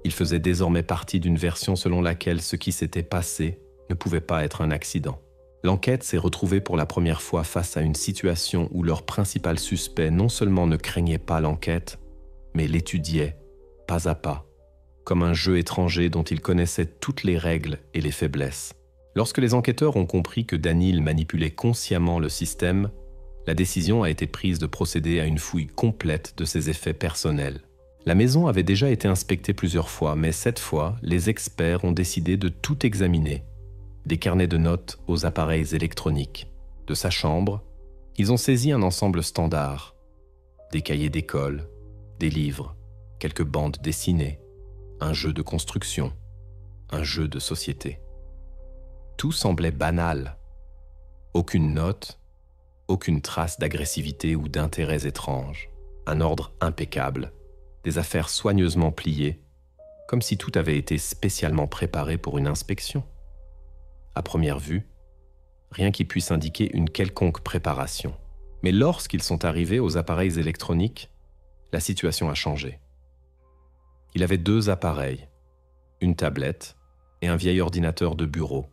Il faisait désormais partie d'une version selon laquelle ce qui s'était passé ne pouvait pas être un accident. L'enquête s'est retrouvée pour la première fois face à une situation où leur principal suspect non seulement ne craignait pas l'enquête, mais l'étudiait, pas à pas, comme un jeu étranger dont il connaissait toutes les règles et les faiblesses. Lorsque les enquêteurs ont compris que Daniil manipulait consciemment le système, la décision a été prise de procéder à une fouille complète de ses effets personnels. La maison avait déjà été inspectée plusieurs fois, mais cette fois, les experts ont décidé de tout examiner. Des carnets de notes aux appareils électroniques. De sa chambre, ils ont saisi un ensemble standard. Des cahiers d'école, des livres, quelques bandes dessinées, un jeu de construction, un jeu de société. Tout semblait banal. Aucune note, aucune trace d'agressivité ou d'intérêts étranges. Un ordre impeccable, des affaires soigneusement pliées, comme si tout avait été spécialement préparé pour une inspection. À première vue, rien qui puisse indiquer une quelconque préparation. Mais lorsqu'ils sont arrivés aux appareils électroniques, la situation a changé. Il avait 2 appareils, une tablette et un vieil ordinateur de bureau.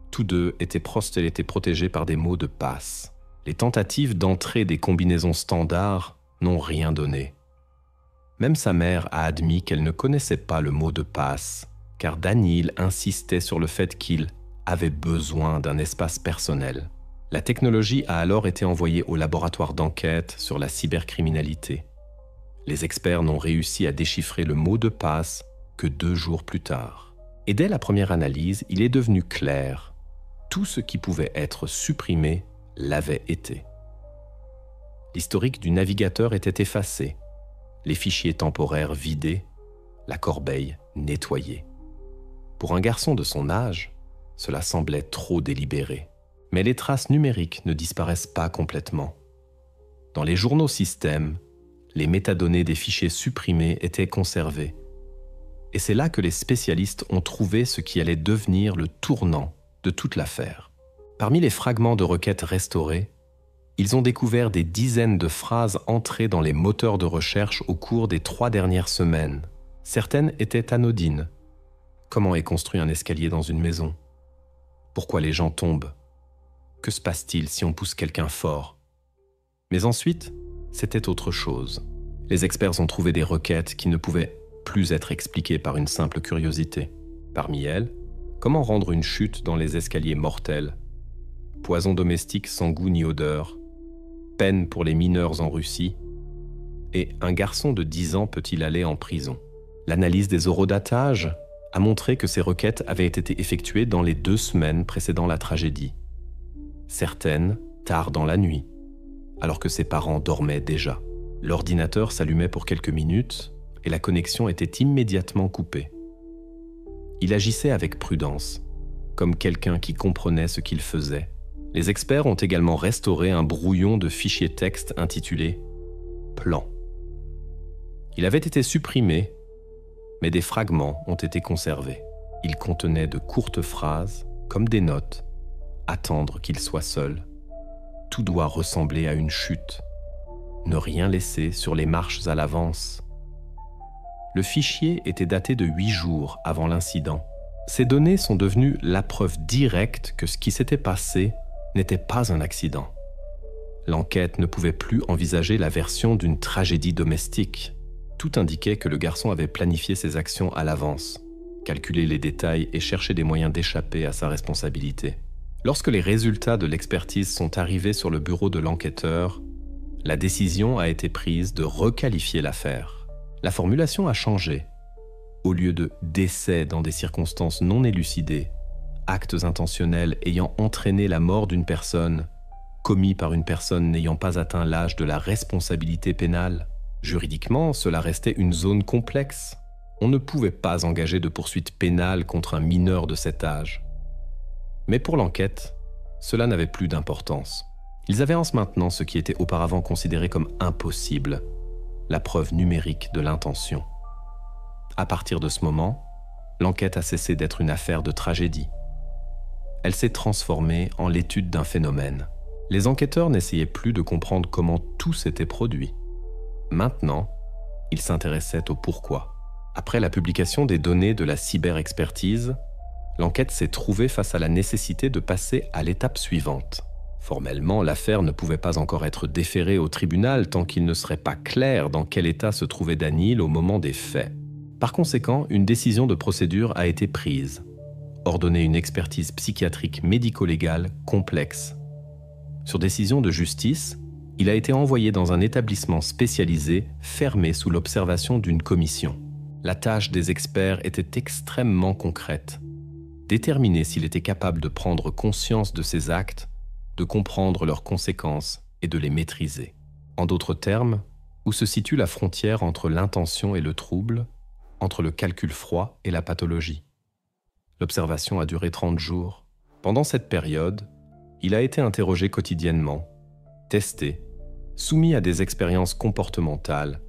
Tous deux étaient protégés par des mots de passe. Les tentatives d'entrer des combinaisons standards n'ont rien donné. Même sa mère a admis qu'elle ne connaissait pas le mot de passe, car Daniil insistait sur le fait qu'il avait besoin d'un espace personnel. La technologie a alors été envoyée au laboratoire d'enquête sur la cybercriminalité. Les experts n'ont réussi à déchiffrer le mot de passe que 2 jours plus tard. Et dès la première analyse, il est devenu clair. Tout ce qui pouvait être supprimé l'avait été. L'historique du navigateur était effacé, les fichiers temporaires vidés, la corbeille nettoyée. Pour un garçon de son âge, cela semblait trop délibéré. Mais les traces numériques ne disparaissent pas complètement. Dans les journaux systèmes, les métadonnées des fichiers supprimés étaient conservées. Et c'est là que les spécialistes ont trouvé ce qui allait devenir le tournant de toute l'affaire. Parmi les fragments de requêtes restaurés, ils ont découvert des dizaines de phrases entrées dans les moteurs de recherche au cours des 3 dernières semaines. Certaines étaient anodines. Comment est construit un escalier dans une maison? Pourquoi les gens tombent? Que se passe-t-il si on pousse quelqu'un fort? Mais ensuite, c'était autre chose. Les experts ont trouvé des requêtes qui ne pouvaient plus être expliquées par une simple curiosité. Parmi elles, comment rendre une chute dans les escaliers mortels? Poison domestique sans goût ni odeur? Peine pour les mineurs en Russie? Et un garçon de 10 ans peut-il aller en prison? L'analyse des horodatages a montré que ces requêtes avaient été effectuées dans les 2 semaines précédant la tragédie. Certaines, tard dans la nuit, alors que ses parents dormaient déjà. L'ordinateur s'allumait pour quelques minutes et la connexion était immédiatement coupée. Il agissait avec prudence, comme quelqu'un qui comprenait ce qu'il faisait. Les experts ont également restauré un brouillon de fichier texte intitulé « Plan ». Il avait été supprimé, mais des fragments ont été conservés. Il contenait de courtes phrases, comme des notes. Attendre qu'il soit seul. Tout doit ressembler à une chute. Ne rien laisser sur les marches à l'avance. Le fichier était daté de 8 jours avant l'incident. Ces données sont devenues la preuve directe que ce qui s'était passé n'était pas un accident. L'enquête ne pouvait plus envisager la version d'une tragédie domestique. Tout indiquait que le garçon avait planifié ses actions à l'avance, calculé les détails et cherché des moyens d'échapper à sa responsabilité. Lorsque les résultats de l'expertise sont arrivés sur le bureau de l'enquêteur, la décision a été prise de requalifier l'affaire. La formulation a changé. Au lieu de « décès dans des circonstances non élucidées », actes intentionnels ayant entraîné la mort d'une personne, commis par une personne n'ayant pas atteint l'âge de la responsabilité pénale, juridiquement, cela restait une zone complexe. On ne pouvait pas engager de poursuite pénale contre un mineur de cet âge. Mais pour l'enquête, cela n'avait plus d'importance. Ils avancent maintenant ce qui était auparavant considéré comme impossible, la preuve numérique de l'intention. À partir de ce moment, l'enquête a cessé d'être une affaire de tragédie. Elle s'est transformée en l'étude d'un phénomène. Les enquêteurs n'essayaient plus de comprendre comment tout s'était produit. Maintenant, ils s'intéressaient au pourquoi. Après la publication des données de la cyberexpertise, l'enquête s'est trouvée face à la nécessité de passer à l'étape suivante. Formellement, l'affaire ne pouvait pas encore être déférée au tribunal tant qu'il ne serait pas clair dans quel état se trouvait Daniil au moment des faits. Par conséquent, une décision de procédure a été prise. Ordonner une expertise psychiatrique médico-légale complexe. Sur décision de justice, il a été envoyé dans un établissement spécialisé fermé sous l'observation d'une commission. La tâche des experts était extrêmement concrète. Déterminer s'il était capable de prendre conscience de ses actes, de comprendre leurs conséquences et de les maîtriser. En d'autres termes, où se situe la frontière entre l'intention et le trouble, entre le calcul froid et la pathologie. L'observation a duré 30 jours. Pendant cette période, il a été interrogé quotidiennement, testé, soumis à des expériences comportementales,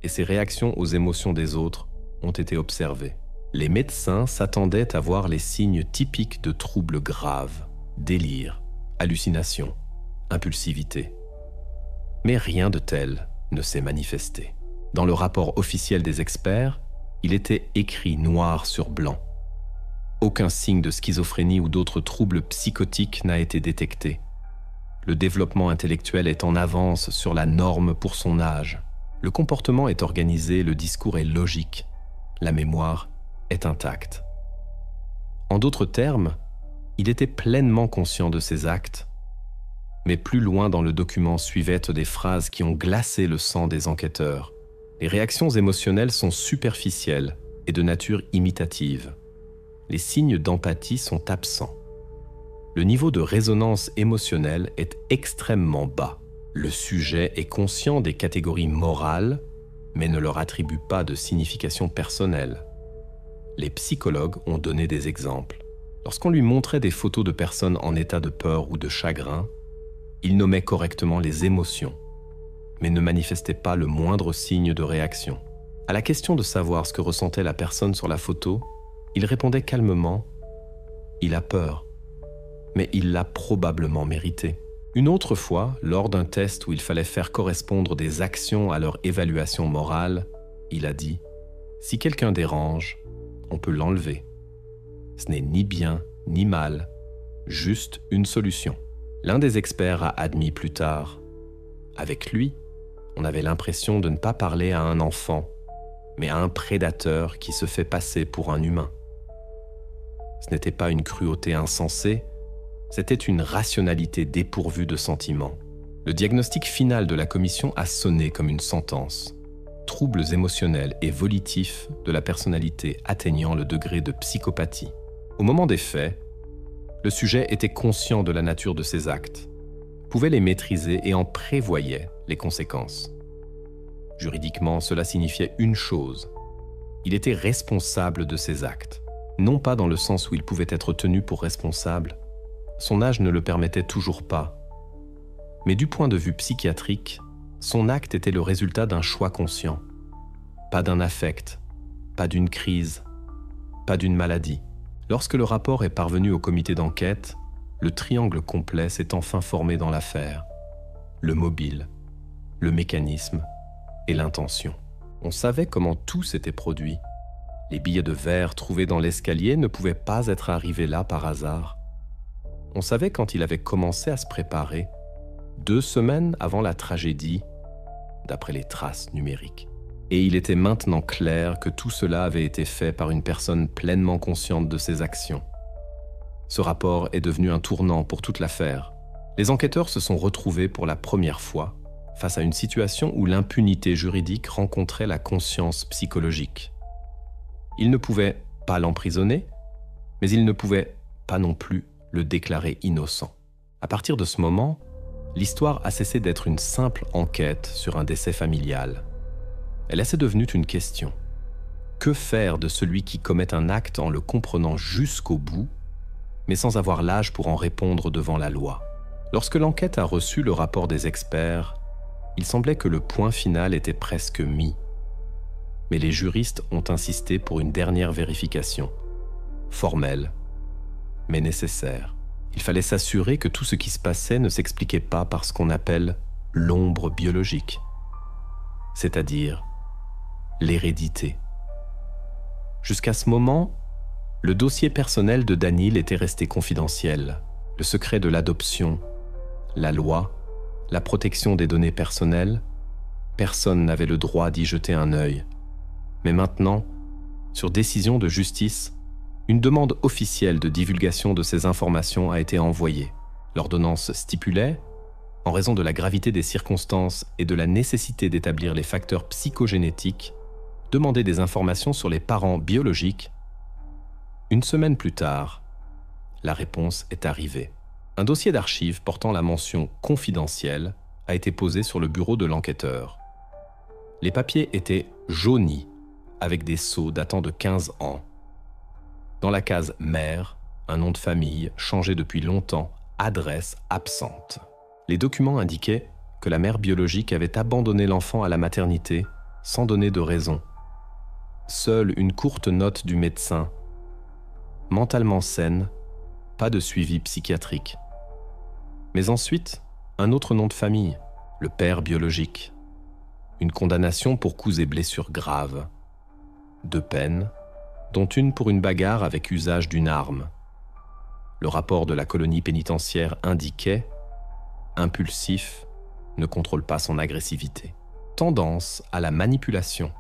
et ses réactions aux émotions des autres ont été observées. Les médecins s'attendaient à voir les signes typiques de troubles graves. délire, hallucination, impulsivité. Mais rien de tel ne s'est manifesté. Dans le rapport officiel des experts, il était écrit noir sur blanc. Aucun signe de schizophrénie ou d'autres troubles psychotiques n'a été détecté. Le développement intellectuel est en avance sur la norme pour son âge. Le comportement est organisé, le discours est logique. La mémoire est intacte. En d'autres termes, il était pleinement conscient de ses actes, mais plus loin dans le document suivaient des phrases qui ont glacé le sang des enquêteurs. Les réactions émotionnelles sont superficielles et de nature imitative. Les signes d'empathie sont absents. Le niveau de résonance émotionnelle est extrêmement bas. Le sujet est conscient des catégories morales, mais ne leur attribue pas de signification personnelle. Les psychologues ont donné des exemples. Lorsqu'on lui montrait des photos de personnes en état de peur ou de chagrin, il nommait correctement les émotions, mais ne manifestait pas le moindre signe de réaction. À la question de savoir ce que ressentait la personne sur la photo, il répondait calmement « Il a peur, mais il l'a probablement mérité ». Une autre fois, lors d'un test où il fallait faire correspondre des actions à leur évaluation morale, il a dit « Si quelqu'un dérange, on peut l'enlever. Ce n'est ni bien ni mal, juste une solution ». L'un des experts a admis plus tard « Avec lui, on avait l'impression de ne pas parler à un enfant, mais à un prédateur qui se fait passer pour un humain. » Ce n'était pas une cruauté insensée, c'était une rationalité dépourvue de sentiments. Le diagnostic final de la commission a sonné comme une sentence. Troubles émotionnels et volitifs de la personnalité atteignant le degré de psychopathie. Au moment des faits, le sujet était conscient de la nature de ses actes, pouvait les maîtriser et en prévoyait les conséquences. Juridiquement, cela signifiait une chose. Il était responsable de ses actes. Non pas dans le sens où il pouvait être tenu pour responsable, son âge ne le permettait toujours pas. Mais du point de vue psychiatrique, son acte était le résultat d'un choix conscient. Pas d'un affect, pas d'une crise, pas d'une maladie. Lorsque le rapport est parvenu au comité d'enquête, le triangle complet s'est enfin formé dans l'affaire. Le mobile, le mécanisme et l'intention. On savait comment tout s'était produit. Les billets de verre trouvés dans l'escalier ne pouvaient pas être arrivés là par hasard. On savait quand il avait commencé à se préparer, 2 semaines avant la tragédie, d'après les traces numériques. Et il était maintenant clair que tout cela avait été fait par une personne pleinement consciente de ses actions. Ce rapport est devenu un tournant pour toute l'affaire. Les enquêteurs se sont retrouvés pour la première fois face à une situation où l'impunité juridique rencontrait la conscience psychologique. Ils ne pouvaient pas l'emprisonner, mais ils ne pouvaient pas non plus le déclarer innocent. À partir de ce moment, l'histoire a cessé d'être une simple enquête sur un décès familial. Elle est devenue une question. Que faire de celui qui commet un acte en le comprenant jusqu'au bout, mais sans avoir l'âge pour en répondre devant la loi? Lorsque l'enquête a reçu le rapport des experts, il semblait que le point final était presque mis. Mais les juristes ont insisté pour une dernière vérification, formelle, mais nécessaire. Il fallait s'assurer que tout ce qui se passait ne s'expliquait pas par ce qu'on appelle l'ombre biologique, c'est-à-dire l'hérédité. Jusqu'à ce moment, le dossier personnel de Daniel était resté confidentiel. Le secret de l'adoption, la loi, la protection des données personnelles, personne n'avait le droit d'y jeter un œil. Mais maintenant, sur décision de justice, une demande officielle de divulgation de ces informations a été envoyée. L'ordonnance stipulait, en raison de la gravité des circonstances et de la nécessité d'établir les facteurs psychogénétiques, demander des informations sur les parents biologiques. Une semaine plus tard, la réponse est arrivée. Un dossier d'archives portant la mention « confidentielle » a été posé sur le bureau de l'enquêteur. Les papiers étaient jaunis, avec des sceaux datant de 15 ans. Dans la case « mère », un nom de famille changé depuis longtemps, adresse absente. Les documents indiquaient que la mère biologique avait abandonné l'enfant à la maternité sans donner de raison. Seule une courte note du médecin, mentalement saine, pas de suivi psychiatrique. Mais ensuite, un autre nom de famille, le père biologique. Une condamnation pour coups et blessures graves. 2 peines, dont une pour une bagarre avec usage d'une arme. Le rapport de la colonie pénitentiaire indiquait « impulsif, ne contrôle pas son agressivité. Tendance à la manipulation.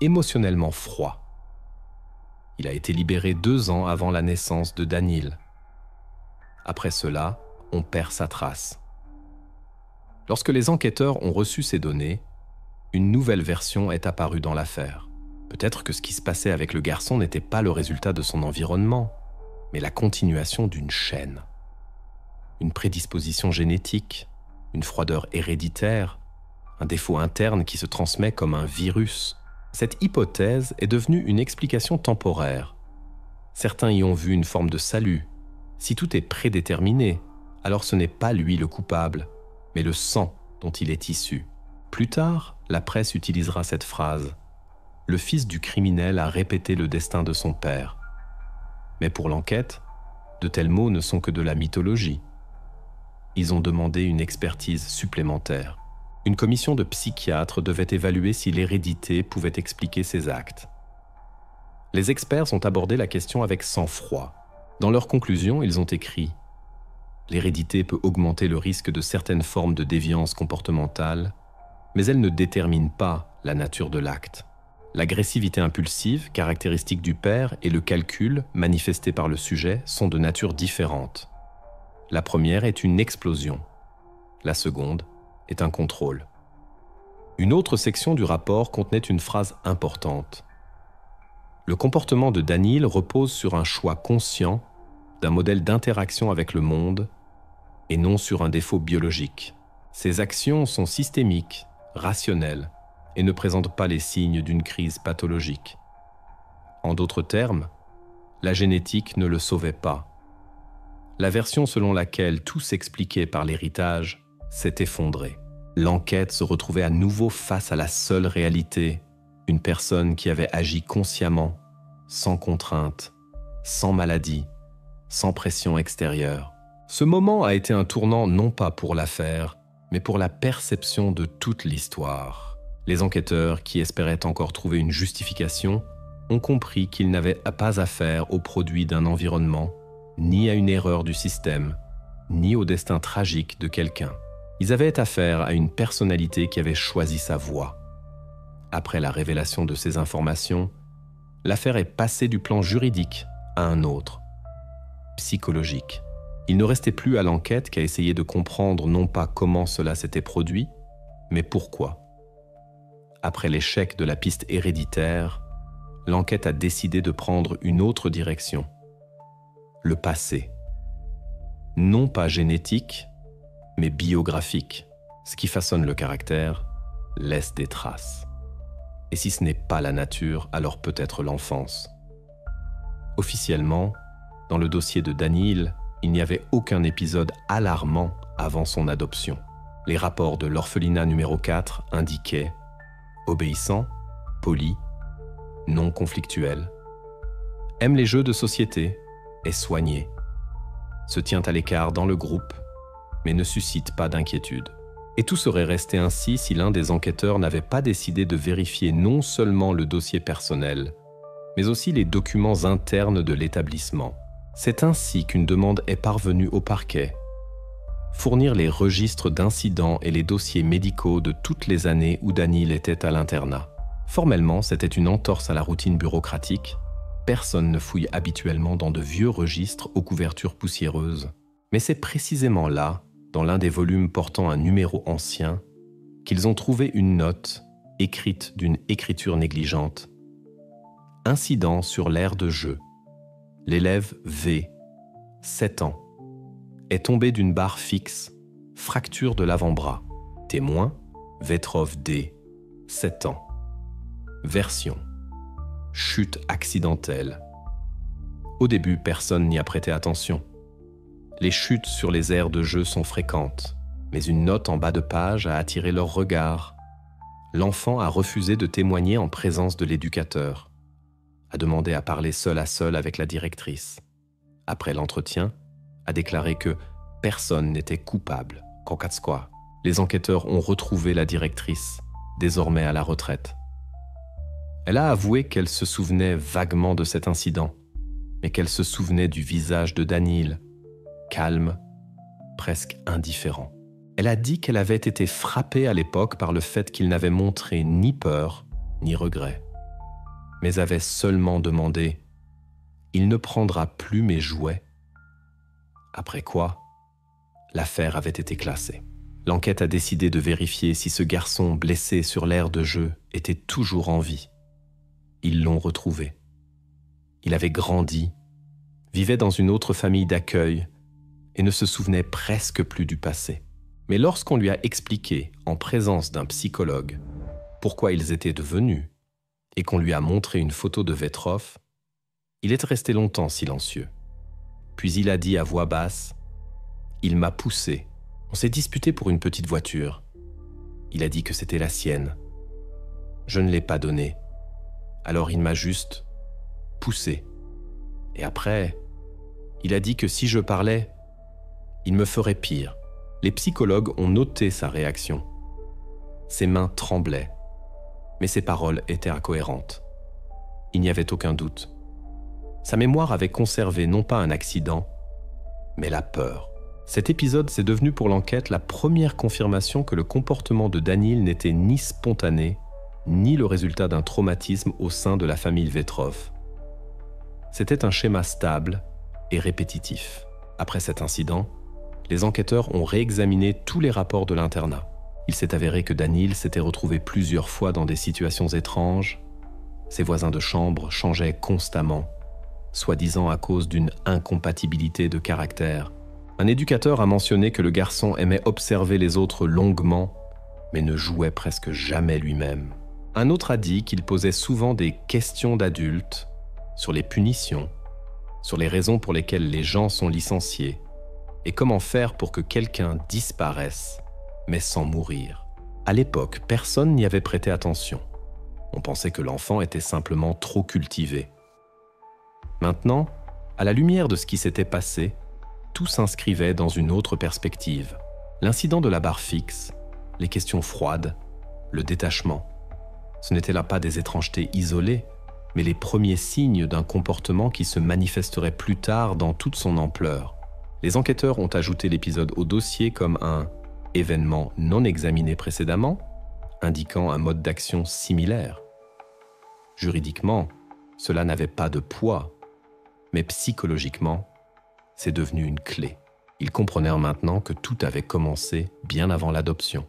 Émotionnellement froid. » Il a été libéré 2 ans avant la naissance de Danil. Après cela, on perd sa trace. Lorsque les enquêteurs ont reçu ces données, une nouvelle version est apparue dans l'affaire. Peut-être que ce qui se passait avec le garçon n'était pas le résultat de son environnement, mais la continuation d'une chaîne. Une prédisposition génétique, une froideur héréditaire, un défaut interne qui se transmet comme un virus. Cette hypothèse est devenue une explication temporaire. Certains y ont vu une forme de salut. Si tout est prédéterminé, alors ce n'est pas lui le coupable, mais le sang dont il est issu. Plus tard, la presse utilisera cette phrase. Le fils du criminel a répété le destin de son père. Mais pour l'enquête, de tels mots ne sont que de la mythologie. Ils ont demandé une expertise supplémentaire. Une commission de psychiatres devait évaluer si l'hérédité pouvait expliquer ces actes. Les experts ont abordé la question avec sang-froid. Dans leurs conclusions, ils ont écrit « L'hérédité peut augmenter le risque de certaines formes de déviance comportementale, mais elle ne détermine pas la nature de l'acte. L'agressivité impulsive, caractéristique du père, et le calcul, manifesté par le sujet, sont de nature différente. La première est une explosion. La seconde est un contrôle. » Une autre section du rapport contenait une phrase importante. Le comportement de Danil repose sur un choix conscient d'un modèle d'interaction avec le monde et non sur un défaut biologique. Ses actions sont systémiques, rationnelles et ne présentent pas les signes d'une crise pathologique. En d'autres termes, la génétique ne le sauvait pas. La version selon laquelle tout s'expliquait par l'héritage s'est effondrée. L'enquête se retrouvait à nouveau face à la seule réalité, une personne qui avait agi consciemment, sans contrainte, sans maladie, sans pression extérieure. Ce moment a été un tournant non pas pour l'affaire, mais pour la perception de toute l'histoire. Les enquêteurs, qui espéraient encore trouver une justification, ont compris qu'ils n'avaient pas affaire au produit d'un environnement, ni à une erreur du système, ni au destin tragique de quelqu'un. Ils avaient affaire à une personnalité qui avait choisi sa voie. Après la révélation de ces informations, l'affaire est passée du plan juridique à un autre, psychologique. Il ne restait plus à l'enquête qu'à essayer de comprendre non pas comment cela s'était produit, mais pourquoi. Après l'échec de la piste héréditaire, l'enquête a décidé de prendre une autre direction. Le passé. Non pas génétique, mais biographique. Ce qui façonne le caractère laisse des traces. Et si ce n'est pas la nature, alors peut-être l'enfance. Officiellement, dans le dossier de Danil, il n'y avait aucun épisode alarmant avant son adoption. Les rapports de l'orphelinat numéro 4 indiquaient obéissant, poli, non conflictuel, aime les jeux de société, est soigné, se tient à l'écart dans le groupe, mais ne suscite pas d'inquiétude. Et tout serait resté ainsi si l'un des enquêteurs n'avait pas décidé de vérifier non seulement le dossier personnel, mais aussi les documents internes de l'établissement. C'est ainsi qu'une demande est parvenue au parquet. Fournir les registres d'incidents et les dossiers médicaux de toutes les années où Danil était à l'internat. Formellement, c'était une entorse à la routine bureaucratique. Personne ne fouille habituellement dans de vieux registres aux couvertures poussiéreuses. Mais c'est précisément là, dans l'un des volumes portant un numéro ancien, qu'ils ont trouvé une note écrite d'une écriture négligente. Incident sur l'aire de jeu. L'élève V, 7 ans, est tombé d'une barre fixe, fracture de l'avant-bras. Témoin, Vetrov D, 7 ans. Version. Chute accidentelle. Au début, personne n'y a prêté attention. Les chutes sur les aires de jeu sont fréquentes, mais une note en bas de page a attiré leur regard. L'enfant a refusé de témoigner en présence de l'éducateur, a demandé à parler seul à seul avec la directrice. après l'entretien, a déclaré que personne n'était coupable. Kokatskwa. Les enquêteurs ont retrouvé la directrice, désormais à la retraite. Elle a avoué qu'elle se souvenait vaguement de cet incident, mais qu'elle se souvenait du visage de Danil, calme, presque indifférent. Elle a dit qu'elle avait été frappée à l'époque par le fait qu'il n'avait montré ni peur, ni regret, mais avait seulement demandé « Il ne prendra plus mes jouets ». Après quoi, l'affaire avait été classée. L'enquête a décidé de vérifier si ce garçon blessé sur l'aire de jeu était toujours en vie. Ils l'ont retrouvé. Il avait grandi, vivait dans une autre famille d'accueil et ne se souvenait presque plus du passé. Mais lorsqu'on lui a expliqué, en présence d'un psychologue, pourquoi ils étaient devenus et qu'on lui a montré une photo de Vetrov, il est resté longtemps silencieux. Puis il a dit à voix basse « Il m'a poussé. On s'est disputé pour une petite voiture. Il a dit que c'était la sienne. Je ne l'ai pas donnée. Alors il m'a juste poussé. Et après, il a dit que si je parlais, il me ferait pire. » Les psychologues ont noté sa réaction. Ses mains tremblaient, mais ses paroles étaient incohérentes. Il n'y avait aucun doute. Sa mémoire avait conservé non pas un accident, mais la peur. Cet épisode s'est devenu pour l'enquête la première confirmation que le comportement de Danil n'était ni spontané, ni le résultat d'un traumatisme au sein de la famille Vetrov. C'était un schéma stable et répétitif. Après cet incident, les enquêteurs ont réexaminé tous les rapports de l'internat. Il s'est avéré que Danil s'était retrouvé plusieurs fois dans des situations étranges. Ses voisins de chambre changeaient constamment, soi-disant à cause d'une incompatibilité de caractère. Un éducateur a mentionné que le garçon aimait observer les autres longuement, mais ne jouait presque jamais lui-même. Un autre a dit qu'il posait souvent des questions d'adultes sur les punitions, sur les raisons pour lesquelles les gens sont licenciés, et comment faire pour que quelqu'un disparaisse, mais sans mourir. À l'époque, personne n'y avait prêté attention. On pensait que l'enfant était simplement trop cultivé. Maintenant, à la lumière de ce qui s'était passé, tout s'inscrivait dans une autre perspective. L'incident de la barre fixe, les questions froides, le détachement. Ce n'étaient là pas des étrangetés isolées, mais les premiers signes d'un comportement qui se manifesterait plus tard dans toute son ampleur. Les enquêteurs ont ajouté l'épisode au dossier comme un événement non examiné précédemment, indiquant un mode d'action similaire. Juridiquement, cela n'avait pas de poids, mais psychologiquement, c'est devenu une clé. Ils comprenèrent maintenant que tout avait commencé bien avant l'adoption.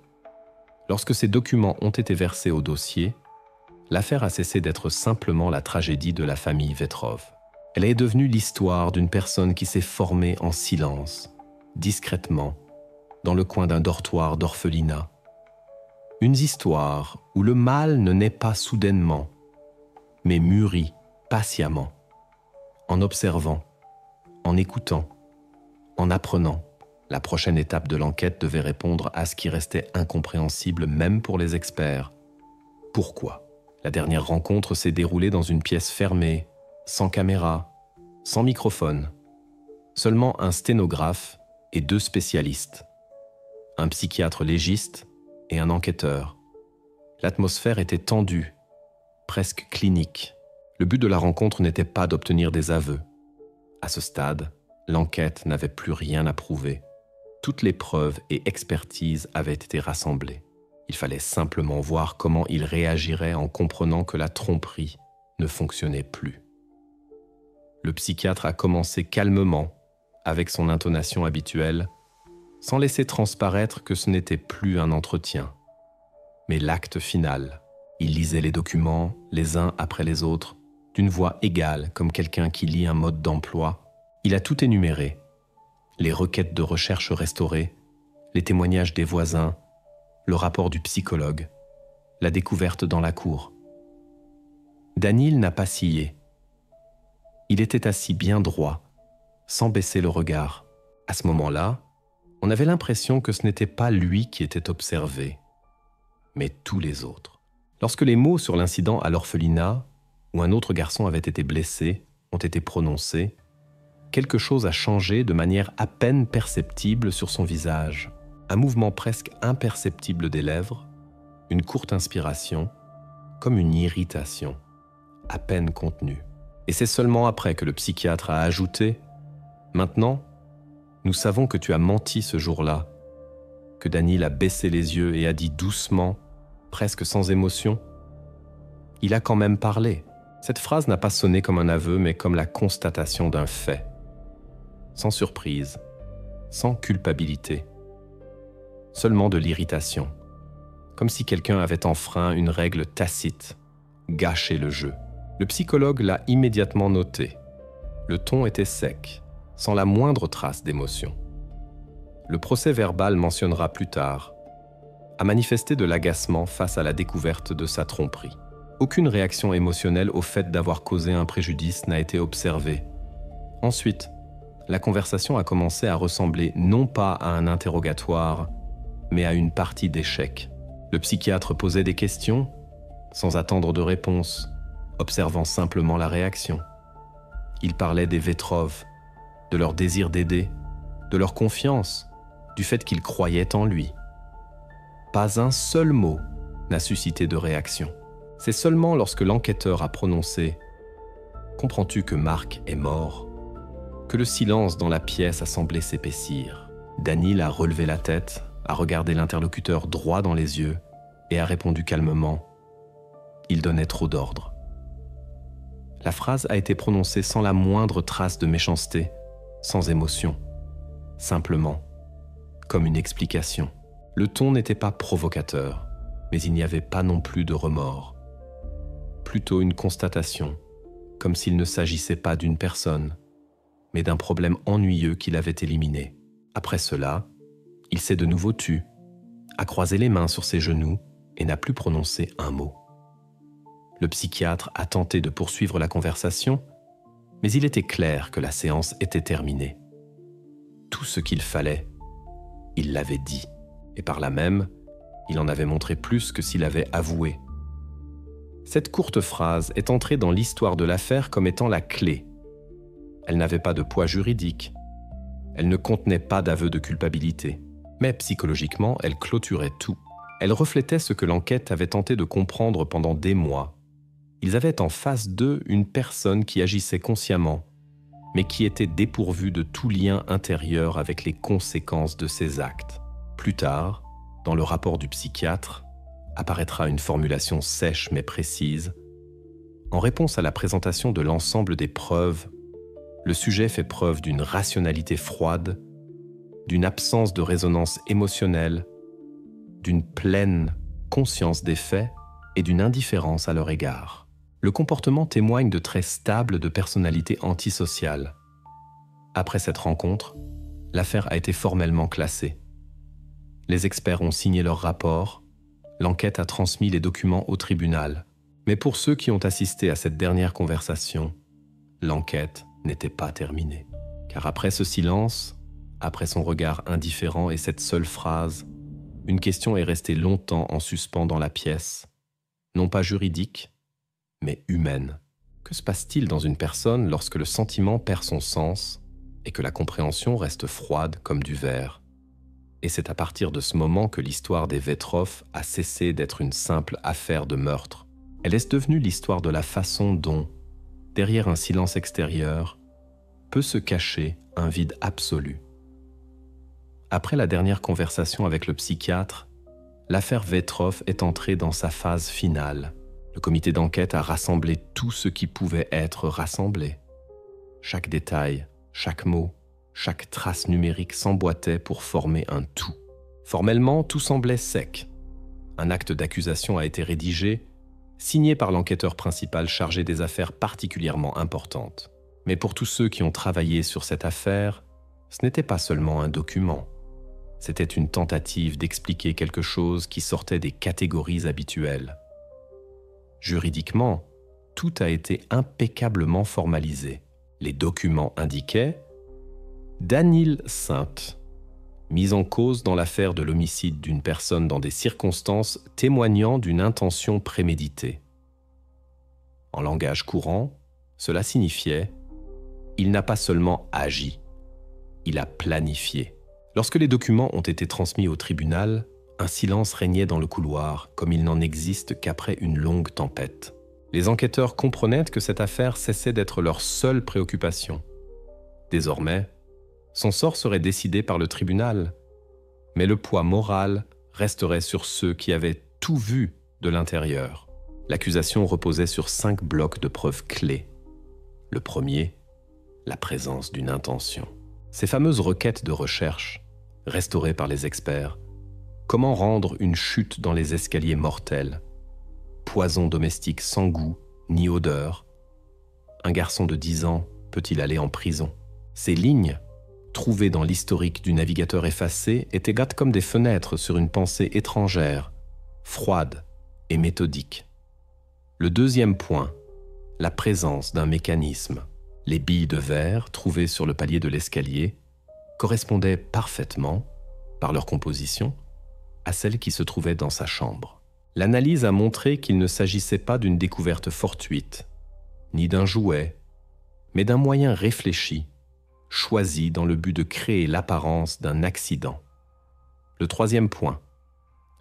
Lorsque ces documents ont été versés au dossier, l'affaire a cessé d'être simplement la tragédie de la famille Vetrov. Elle est devenue l'histoire d'une personne qui s'est formée en silence, discrètement, dans le coin d'un dortoir d'orphelinat. Une histoire où le mal ne naît pas soudainement, mais mûrit patiemment, en observant, en écoutant, en apprenant. La prochaine étape de l'enquête devait répondre à ce qui restait incompréhensible même pour les experts. Pourquoi ? La dernière rencontre s'est déroulée dans une pièce fermée, sans caméra, sans microphone. Seulement un sténographe et 2 spécialistes. Un psychiatre légiste et un enquêteur. L'atmosphère était tendue, presque clinique. Le but de la rencontre n'était pas d'obtenir des aveux. À ce stade, l'enquête n'avait plus rien à prouver. Toutes les preuves et expertises avaient été rassemblées. Il fallait simplement voir comment il réagirait en comprenant que la tromperie ne fonctionnait plus. Le psychiatre a commencé calmement, avec son intonation habituelle, sans laisser transparaître que ce n'était plus un entretien, mais l'acte final. Il lisait les documents, les uns après les autres, d'une voix égale, comme quelqu'un qui lit un mode d'emploi. Il a tout énuméré, les requêtes de recherche restaurées, les témoignages des voisins, le rapport du psychologue, la découverte dans la cour. Danil n'a pas scié. Il était assis bien droit, sans baisser le regard. À ce moment-là, on avait l'impression que ce n'était pas lui qui était observé, mais tous les autres. Lorsque les mots sur l'incident à l'orphelinat, où un autre garçon avait été blessé, ont été prononcés, quelque chose a changé de manière à peine perceptible sur son visage. Un mouvement presque imperceptible des lèvres, une courte inspiration, comme une irritation, à peine contenue. Et c'est seulement après que le psychiatre a ajouté « Maintenant, nous savons que tu as menti ce jour-là », que Daniel a baissé les yeux et a dit doucement, presque sans émotion « Il a quand même parlé ». Cette phrase n'a pas sonné comme un aveu, mais comme la constatation d'un fait. Sans surprise, sans culpabilité. Seulement de l'irritation. Comme si quelqu'un avait enfreint une règle tacite, gâché le jeu. Le psychologue l'a immédiatement noté. Le ton était sec, sans la moindre trace d'émotion. Le procès-verbal mentionnera plus tard, a manifesté de l'agacement face à la découverte de sa tromperie. Aucune réaction émotionnelle au fait d'avoir causé un préjudice n'a été observée. Ensuite, la conversation a commencé à ressembler non pas à un interrogatoire, mais à une partie d'échec. Le psychiatre posait des questions, sans attendre de réponse, observant simplement la réaction. Il parlait des Vetrov, de leur désir d'aider, de leur confiance, du fait qu'ils croyaient en lui. Pas un seul mot n'a suscité de réaction. C'est seulement lorsque l'enquêteur a prononcé « Comprends-tu que Marc est mort ?» que le silence dans la pièce a semblé s'épaissir. Daniel a relevé la tête, a regardé l'interlocuteur droit dans les yeux et a répondu calmement « Il donnait trop d'ordres ». La phrase a été prononcée sans la moindre trace de méchanceté, sans émotion, simplement, comme une explication. Le ton n'était pas provocateur, mais il n'y avait pas non plus de remords. Plutôt une constatation, comme s'il ne s'agissait pas d'une personne, mais d'un problème ennuyeux qu'il avait éliminé. Après cela, il s'est de nouveau tu, a croisé les mains sur ses genoux et n'a plus prononcé un mot. Le psychiatre a tenté de poursuivre la conversation, mais il était clair que la séance était terminée. Tout ce qu'il fallait, il l'avait dit, et par là même, il en avait montré plus que s'il avait avoué. Cette courte phrase est entrée dans l'histoire de l'affaire comme étant la clé. Elle n'avait pas de poids juridique. Elle ne contenait pas d'aveu de culpabilité. Mais psychologiquement, elle clôturait tout. Elle reflétait ce que l'enquête avait tenté de comprendre pendant des mois. Ils avaient en face d'eux une personne qui agissait consciemment, mais qui était dépourvue de tout lien intérieur avec les conséquences de ses actes. Plus tard, dans le rapport du psychiatre, apparaîtra une formulation sèche mais précise. En réponse à la présentation de l'ensemble des preuves, le sujet fait preuve d'une rationalité froide, d'une absence de résonance émotionnelle, d'une pleine conscience des faits et d'une indifférence à leur égard. Le comportement témoigne de traits stables de personnalité antisociale. Après cette rencontre, l'affaire a été formellement classée. Les experts ont signé leur rapport, l'enquête a transmis les documents au tribunal. Mais pour ceux qui ont assisté à cette dernière conversation, l'enquête n'était pas terminée. Car après ce silence, après son regard indifférent et cette seule phrase, une question est restée longtemps en suspens dans la pièce, non pas juridique, mais humaine. Que se passe-t-il dans une personne lorsque le sentiment perd son sens et que la compréhension reste froide comme du verre? Et c'est à partir de ce moment que l'histoire des Vetrov a cessé d'être une simple affaire de meurtre. Elle est devenue l'histoire de la façon dont, derrière un silence extérieur, peut se cacher un vide absolu. Après la dernière conversation avec le psychiatre, l'affaire Vetrov est entrée dans sa phase finale. Le comité d'enquête a rassemblé tout ce qui pouvait être rassemblé. Chaque détail, chaque mot, chaque trace numérique s'emboîtait pour former un tout. Formellement, tout semblait sec. Un acte d'accusation a été rédigé, signé par l'enquêteur principal chargé des affaires particulièrement importantes. Mais pour tous ceux qui ont travaillé sur cette affaire, ce n'était pas seulement un document. C'était une tentative d'expliquer quelque chose qui sortait des catégories habituelles. Juridiquement, tout a été impeccablement formalisé. Les documents indiquaient Daniel Sainte, mis en cause dans l'affaire de l'homicide d'une personne dans des circonstances témoignant d'une intention préméditée. En langage courant, cela signifiait il n'a pas seulement agi, il a planifié. Lorsque les documents ont été transmis au tribunal, un silence régnait dans le couloir, comme il n'en existe qu'après une longue tempête. Les enquêteurs comprenaient que cette affaire cessait d'être leur seule préoccupation. Désormais, son sort serait décidé par le tribunal, mais le poids moral resterait sur ceux qui avaient tout vu de l'intérieur. L'accusation reposait sur 5 blocs de preuves clés. Le premier, la présence d'une intention. Ces fameuses requêtes de recherche, restaurées par les experts. Comment rendre une chute dans les escaliers mortels? Poison domestique sans goût ni odeur. Un garçon de 10 ans peut-il aller en prison? Ces lignes, trouvées dans l'historique du navigateur effacé, étaient grattes comme des fenêtres sur une pensée étrangère, froide et méthodique. Le deuxième point, la présence d'un mécanisme. Les billes de verre trouvées sur le palier de l'escalier correspondaient parfaitement, par leur composition, à celles qui se trouvaient dans sa chambre. L'analyse a montré qu'il ne s'agissait pas d'une découverte fortuite, ni d'un jouet, mais d'un moyen réfléchi, choisi dans le but de créer l'apparence d'un accident. Le troisième point,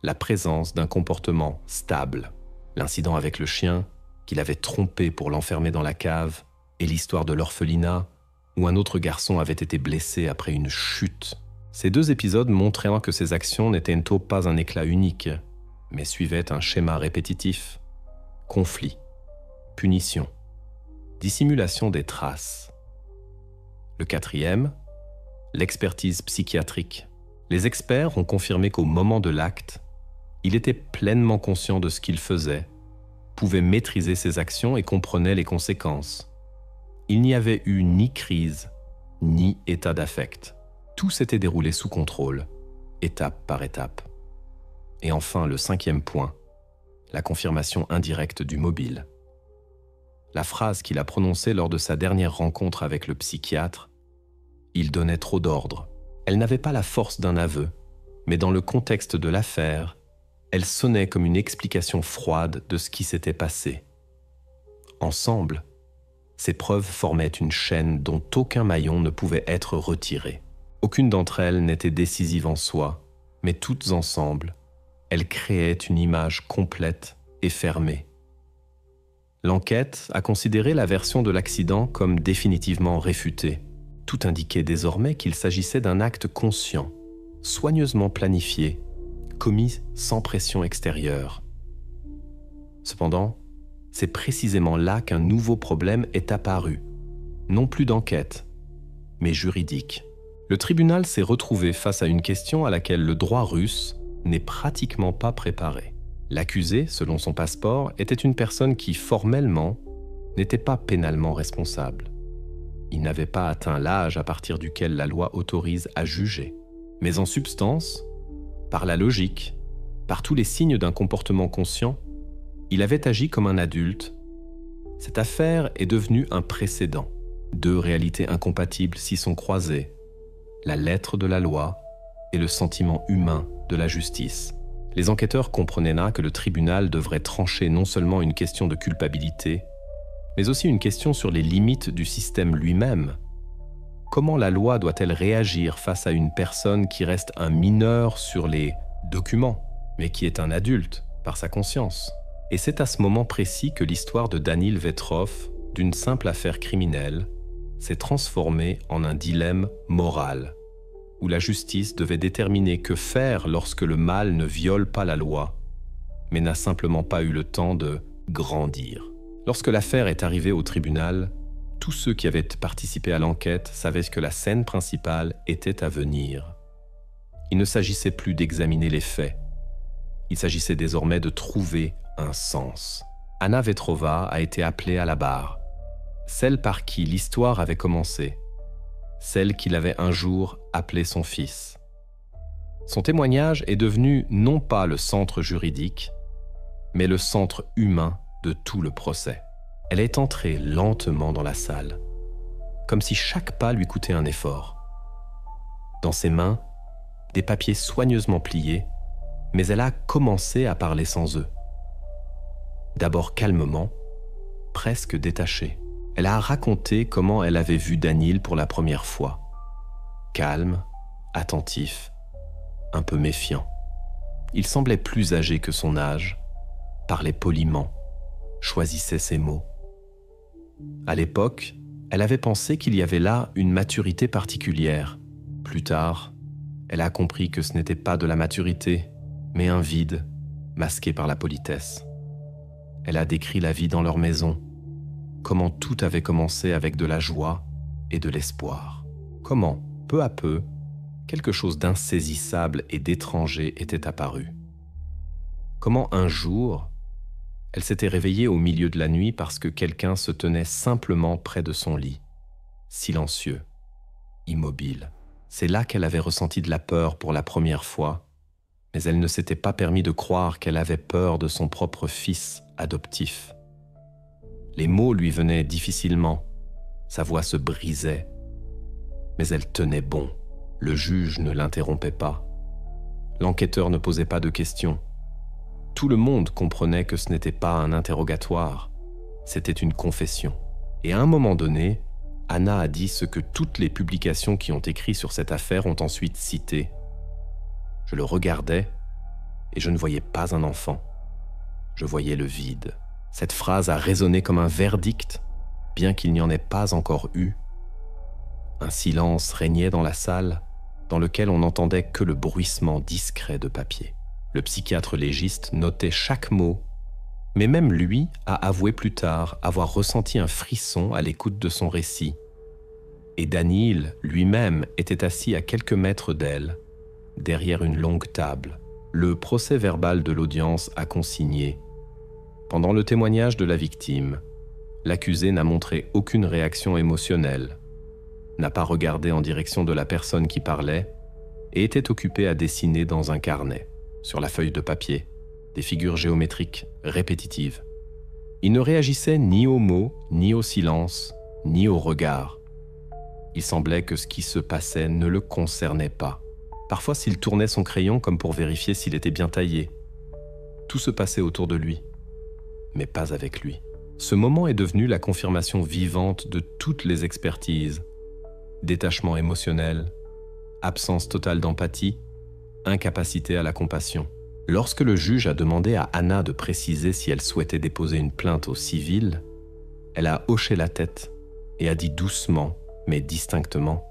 la présence d'un comportement stable. L'incident avec le chien, qu'il avait trompé pour l'enfermer dans la cave, et l'histoire de l'orphelinat, où un autre garçon avait été blessé après une chute. Ces 2 épisodes montraient que ses actions n'étaient pas un éclat unique, mais suivaient un schéma répétitif. Conflit, punition, dissimulation des traces. Le quatrième, l'expertise psychiatrique. Les experts ont confirmé qu'au moment de l'acte, il était pleinement conscient de ce qu'il faisait, pouvait maîtriser ses actions et comprenait les conséquences. Il n'y avait eu ni crise, ni état d'affect. Tout s'était déroulé sous contrôle, étape par étape. Et enfin, le 5e point, la confirmation indirecte du mobile. La phrase qu'il a prononcée lors de sa dernière rencontre avec le psychiatre, « Il donnait trop d'ordres », elle n'avait pas la force d'un aveu, mais dans le contexte de l'affaire, elle sonnait comme une explication froide de ce qui s'était passé. Ensemble, ces preuves formaient une chaîne dont aucun maillon ne pouvait être retiré. Aucune d'entre elles n'était décisive en soi, mais toutes ensemble, elles créaient une image complète et fermée. L'enquête a considéré la version de l'accident comme définitivement réfutée. Tout indiquait désormais qu'il s'agissait d'un acte conscient, soigneusement planifié, commis sans pression extérieure. Cependant, c'est précisément là qu'un nouveau problème est apparu, non plus d'enquête, mais juridique. Le tribunal s'est retrouvé face à une question à laquelle le droit russe n'est pratiquement pas préparé. L'accusé, selon son passeport, était une personne qui, formellement, n'était pas pénalement responsable. Il n'avait pas atteint l'âge à partir duquel la loi autorise à juger. Mais en substance, par la logique, par tous les signes d'un comportement conscient, il avait agi comme un adulte. Cette affaire est devenue un précédent. 2 réalités incompatibles s'y sont croisées, la lettre de la loi et le sentiment humain de la justice. Les enquêteurs comprenaient là que le tribunal devrait trancher non seulement une question de culpabilité, mais aussi une question sur les limites du système lui-même. Comment la loi doit-elle réagir face à une personne qui reste un mineur sur les documents, mais qui est un adulte par sa conscience? Et c'est à ce moment précis que l'histoire de Danil Vetrov, d'une simple affaire criminelle, s'est transformée en un dilemme moral, où la justice devait déterminer que faire lorsque le mal ne viole pas la loi, mais n'a simplement pas eu le temps de grandir. Lorsque l'affaire est arrivée au tribunal, tous ceux qui avaient participé à l'enquête savaient que la scène principale était à venir. Il ne s'agissait plus d'examiner les faits. Il s'agissait désormais de trouver un sens. Anna Vetrova a été appelée à la barre, celle par qui l'histoire avait commencé, celle qu'il avait un jour appelée son fils. Son témoignage est devenu non pas le centre juridique, mais le centre humain de tout le procès. Elle est entrée lentement dans la salle, comme si chaque pas lui coûtait un effort. Dans ses mains, des papiers soigneusement pliés, mais elle a commencé à parler sans eux. D'abord calmement, presque détachée. Elle a raconté comment elle avait vu Daniil pour la première fois. Calme, attentif, un peu méfiant. Il semblait plus âgé que son âge, parlait poliment, choisissait ses mots. À l'époque, elle avait pensé qu'il y avait là une maturité particulière. Plus tard, elle a compris que ce n'était pas de la maturité, mais un vide, masqué par la politesse. Elle a décrit la vie dans leur maison, comment tout avait commencé avec de la joie et de l'espoir. Comment, peu à peu, quelque chose d'insaisissable et d'étranger était apparu. Comment un jour, elle s'était réveillée au milieu de la nuit parce que quelqu'un se tenait simplement près de son lit, silencieux, immobile. C'est là qu'elle avait ressenti de la peur pour la première fois, mais elle ne s'était pas permis de croire qu'elle avait peur de son propre fils adoptif. Les mots lui venaient difficilement, sa voix se brisait, mais elle tenait bon. Le juge ne l'interrompait pas. L'enquêteur ne posait pas de questions. Tout le monde comprenait que ce n'était pas un interrogatoire, c'était une confession. Et à un moment donné, Anna a dit ce que toutes les publications qui ont écrit sur cette affaire ont ensuite cité. Je le regardais et je ne voyais pas un enfant. Je voyais le vide. Cette phrase a résonné comme un verdict, bien qu'il n'y en ait pas encore eu. Un silence régnait dans la salle, dans lequel on n'entendait que le bruissement discret de papier. Le psychiatre légiste notait chaque mot, mais même lui a avoué plus tard avoir ressenti un frisson à l'écoute de son récit. Et Daniil lui-même était assis à quelques mètres d'elle, derrière une longue table. Le procès-verbal de l'audience a consigné. Pendant le témoignage de la victime, l'accusé n'a montré aucune réaction émotionnelle, n'a pas regardé en direction de la personne qui parlait et était occupé à dessiner dans un carnet, sur la feuille de papier, des figures géométriques répétitives. Il ne réagissait ni aux mots, ni au silence, ni au regard. Il semblait que ce qui se passait ne le concernait pas. Parfois, s'il tournait son crayon comme pour vérifier s'il était bien taillé. Tout se passait autour de lui, mais pas avec lui. Ce moment est devenu la confirmation vivante de toutes les expertises. Détachement émotionnel, absence totale d'empathie, incapacité à la compassion. Lorsque le juge a demandé à Anna de préciser si elle souhaitait déposer une plainte au civil, elle a hoché la tête et a dit doucement, mais distinctement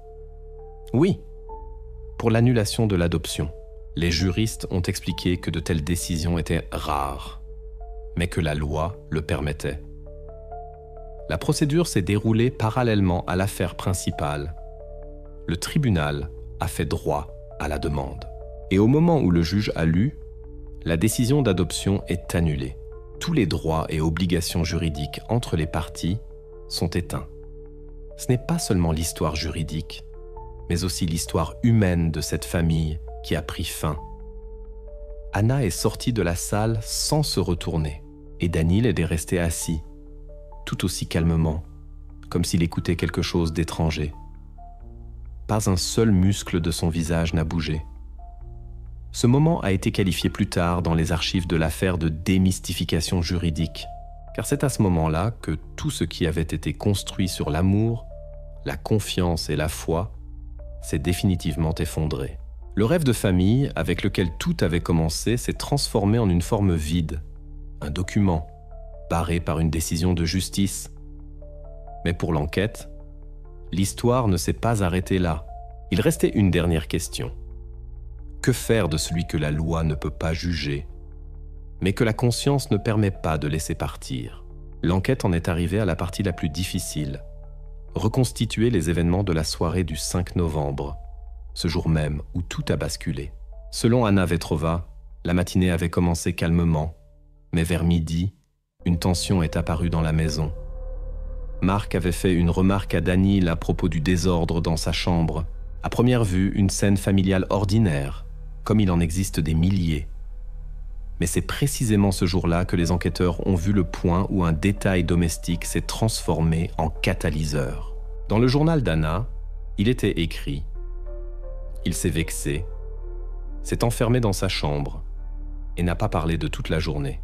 « Oui, pour l'annulation de l'adoption. » Les juristes ont expliqué que de telles décisions étaient rares, mais que la loi le permettait. La procédure s'est déroulée parallèlement à l'affaire principale. Le tribunal a fait droit à la demande. Et au moment où le juge a lu, la décision d'adoption est annulée. Tous les droits et obligations juridiques entre les parties sont éteints. Ce n'est pas seulement l'histoire juridique, mais aussi l'histoire humaine de cette famille qui a pris fin. Anna est sortie de la salle sans se retourner, et Daniil est resté assis, tout aussi calmement, comme s'il écoutait quelque chose d'étranger. Pas un seul muscle de son visage n'a bougé. Ce moment a été qualifié plus tard dans les archives de l'affaire de démystification juridique, car c'est à ce moment-là que tout ce qui avait été construit sur l'amour, la confiance et la foi s'est définitivement effondré. Le rêve de famille avec lequel tout avait commencé s'est transformé en une forme vide, un document, barré par une décision de justice. Mais pour l'enquête, l'histoire ne s'est pas arrêtée là. Il restait une dernière question. Que faire de celui que la loi ne peut pas juger, mais que la conscience ne permet pas de laisser partir? L'enquête en est arrivée à la partie la plus difficile. Reconstituer les événements de la soirée du 5 novembre, ce jour même où tout a basculé. Selon Anna Vetrova, la matinée avait commencé calmement, mais vers midi, une tension est apparue dans la maison. Marc avait fait une remarque à Daniil à propos du désordre dans sa chambre. À première vue, une scène familiale ordinaire, comme il en existe des milliers. Mais c'est précisément ce jour-là que les enquêteurs ont vu le point où un détail domestique s'est transformé en catalyseur. Dans le journal d'Anna, il était écrit « Il s'est vexé, s'est enfermé dans sa chambre et n'a pas parlé de toute la journée. »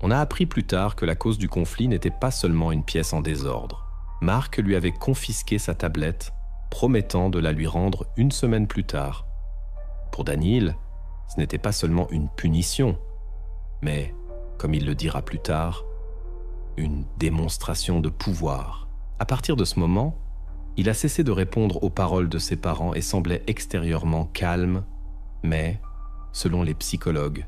On a appris plus tard que la cause du conflit n'était pas seulement une pièce en désordre. Mark lui avait confisqué sa tablette, promettant de la lui rendre une semaine plus tard. Pour Daniel, ce n'était pas seulement une punition, mais, comme il le dira plus tard, une démonstration de pouvoir. À partir de ce moment, il a cessé de répondre aux paroles de ses parents et semblait extérieurement calme, mais, selon les psychologues,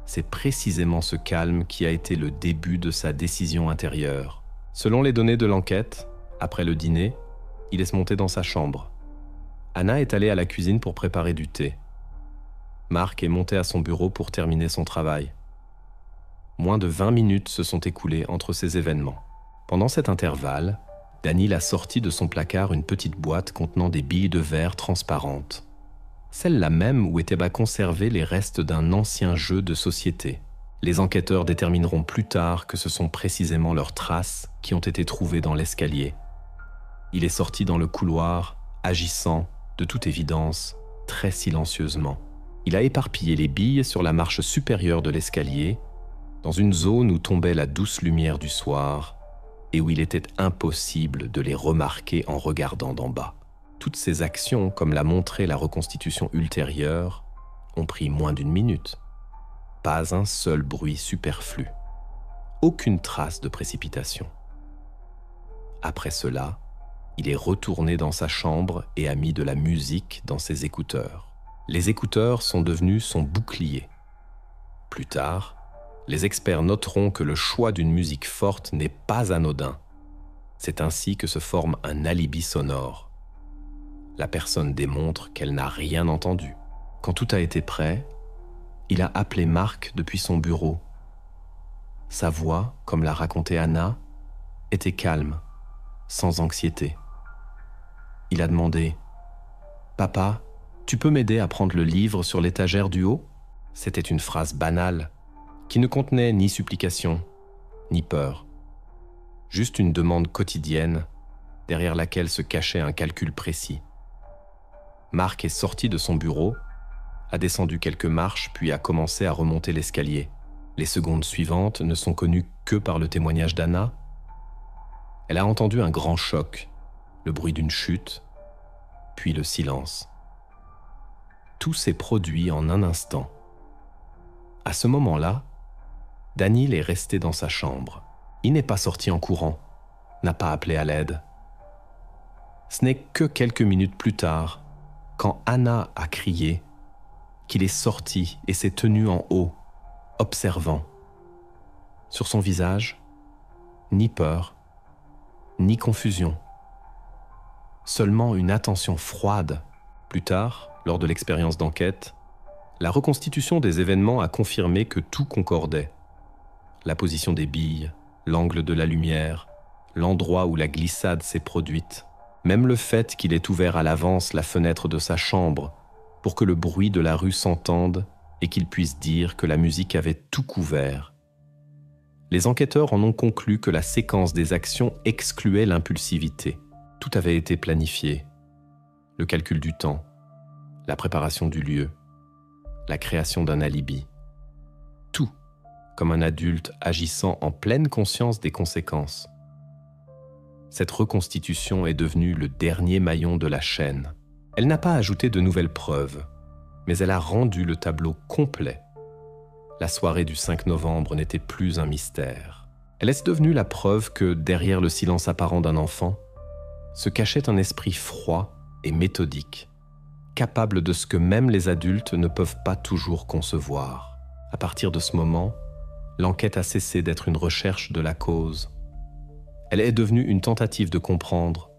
c'est précisément ce calme qui a été le début de sa décision intérieure. Selon les données de l'enquête, après le dîner, il est se monter dans sa chambre. Anna est allée à la cuisine pour préparer du thé. Mark est monté à son bureau pour terminer son travail. Moins de 20 minutes se sont écoulées entre ces événements. Pendant cet intervalle, Daniel a sorti de son placard une petite boîte contenant des billes de verre transparentes. Celle-là même où étaient conservés les restes d'un ancien jeu de société. Les enquêteurs détermineront plus tard que ce sont précisément leurs traces qui ont été trouvées dans l'escalier. Il est sorti dans le couloir, agissant, de toute évidence, très silencieusement. Il a éparpillé les billes sur la marche supérieure de l'escalier, dans une zone où tombait la douce lumière du soir et où il était impossible de les remarquer en regardant d'en bas. Toutes ces actions, comme l'a montré la reconstitution ultérieure, ont pris moins d'une minute. Pas un seul bruit superflu. Aucune trace de précipitation. Après cela, il est retourné dans sa chambre et a mis de la musique dans ses écouteurs. Les écouteurs sont devenus son bouclier. Plus tard, les experts noteront que le choix d'une musique forte n'est pas anodin. C'est ainsi que se forme un alibi sonore. La personne démontre qu'elle n'a rien entendu. Quand tout a été prêt, il a appelé Mark depuis son bureau. Sa voix, comme l'a raconté Anna, était calme, sans anxiété. Il a demandé « Papa, tu peux m'aider à prendre le livre sur l'étagère du haut ?» C'était une phrase banale, qui ne contenait ni supplication, ni peur. Juste une demande quotidienne, derrière laquelle se cachait un calcul précis. Mark est sorti de son bureau, a descendu quelques marches puis a commencé à remonter l'escalier. Les secondes suivantes ne sont connues que par le témoignage d'Anna. Elle a entendu un grand choc, le bruit d'une chute, puis le silence. Tout s'est produit en un instant. À ce moment-là, Daniel est resté dans sa chambre. Il n'est pas sorti en courant, n'a pas appelé à l'aide. Ce n'est que quelques minutes plus tard, quand Anna a crié, qu'il est sorti et s'est tenu en haut, observant. Sur son visage, ni peur, ni confusion. Seulement une attention froide. Plus tard, lors de l'expérience d'enquête, la reconstitution des événements a confirmé que tout concordait. La position des billes, l'angle de la lumière, l'endroit où la glissade s'est produite, même le fait qu'il ait ouvert à l'avance la fenêtre de sa chambre pour que le bruit de la rue s'entende et qu'il puisse dire que la musique avait tout couvert. Les enquêteurs en ont conclu que la séquence des actions excluait l'impulsivité. Tout avait été planifié. Le calcul du temps, la préparation du lieu, la création d'un alibi. Tout, comme un adulte agissant en pleine conscience des conséquences. Cette reconstitution est devenue le dernier maillon de la chaîne. Elle n'a pas ajouté de nouvelles preuves, mais elle a rendu le tableau complet. La soirée du 5 novembre n'était plus un mystère. Elle est devenue la preuve que, derrière le silence apparent d'un enfant, se cachait un esprit froid et méthodique, capable de ce que même les adultes ne peuvent pas toujours concevoir. À partir de ce moment, l'enquête a cessé d'être une recherche de la cause. Elle est devenue une tentative de comprendre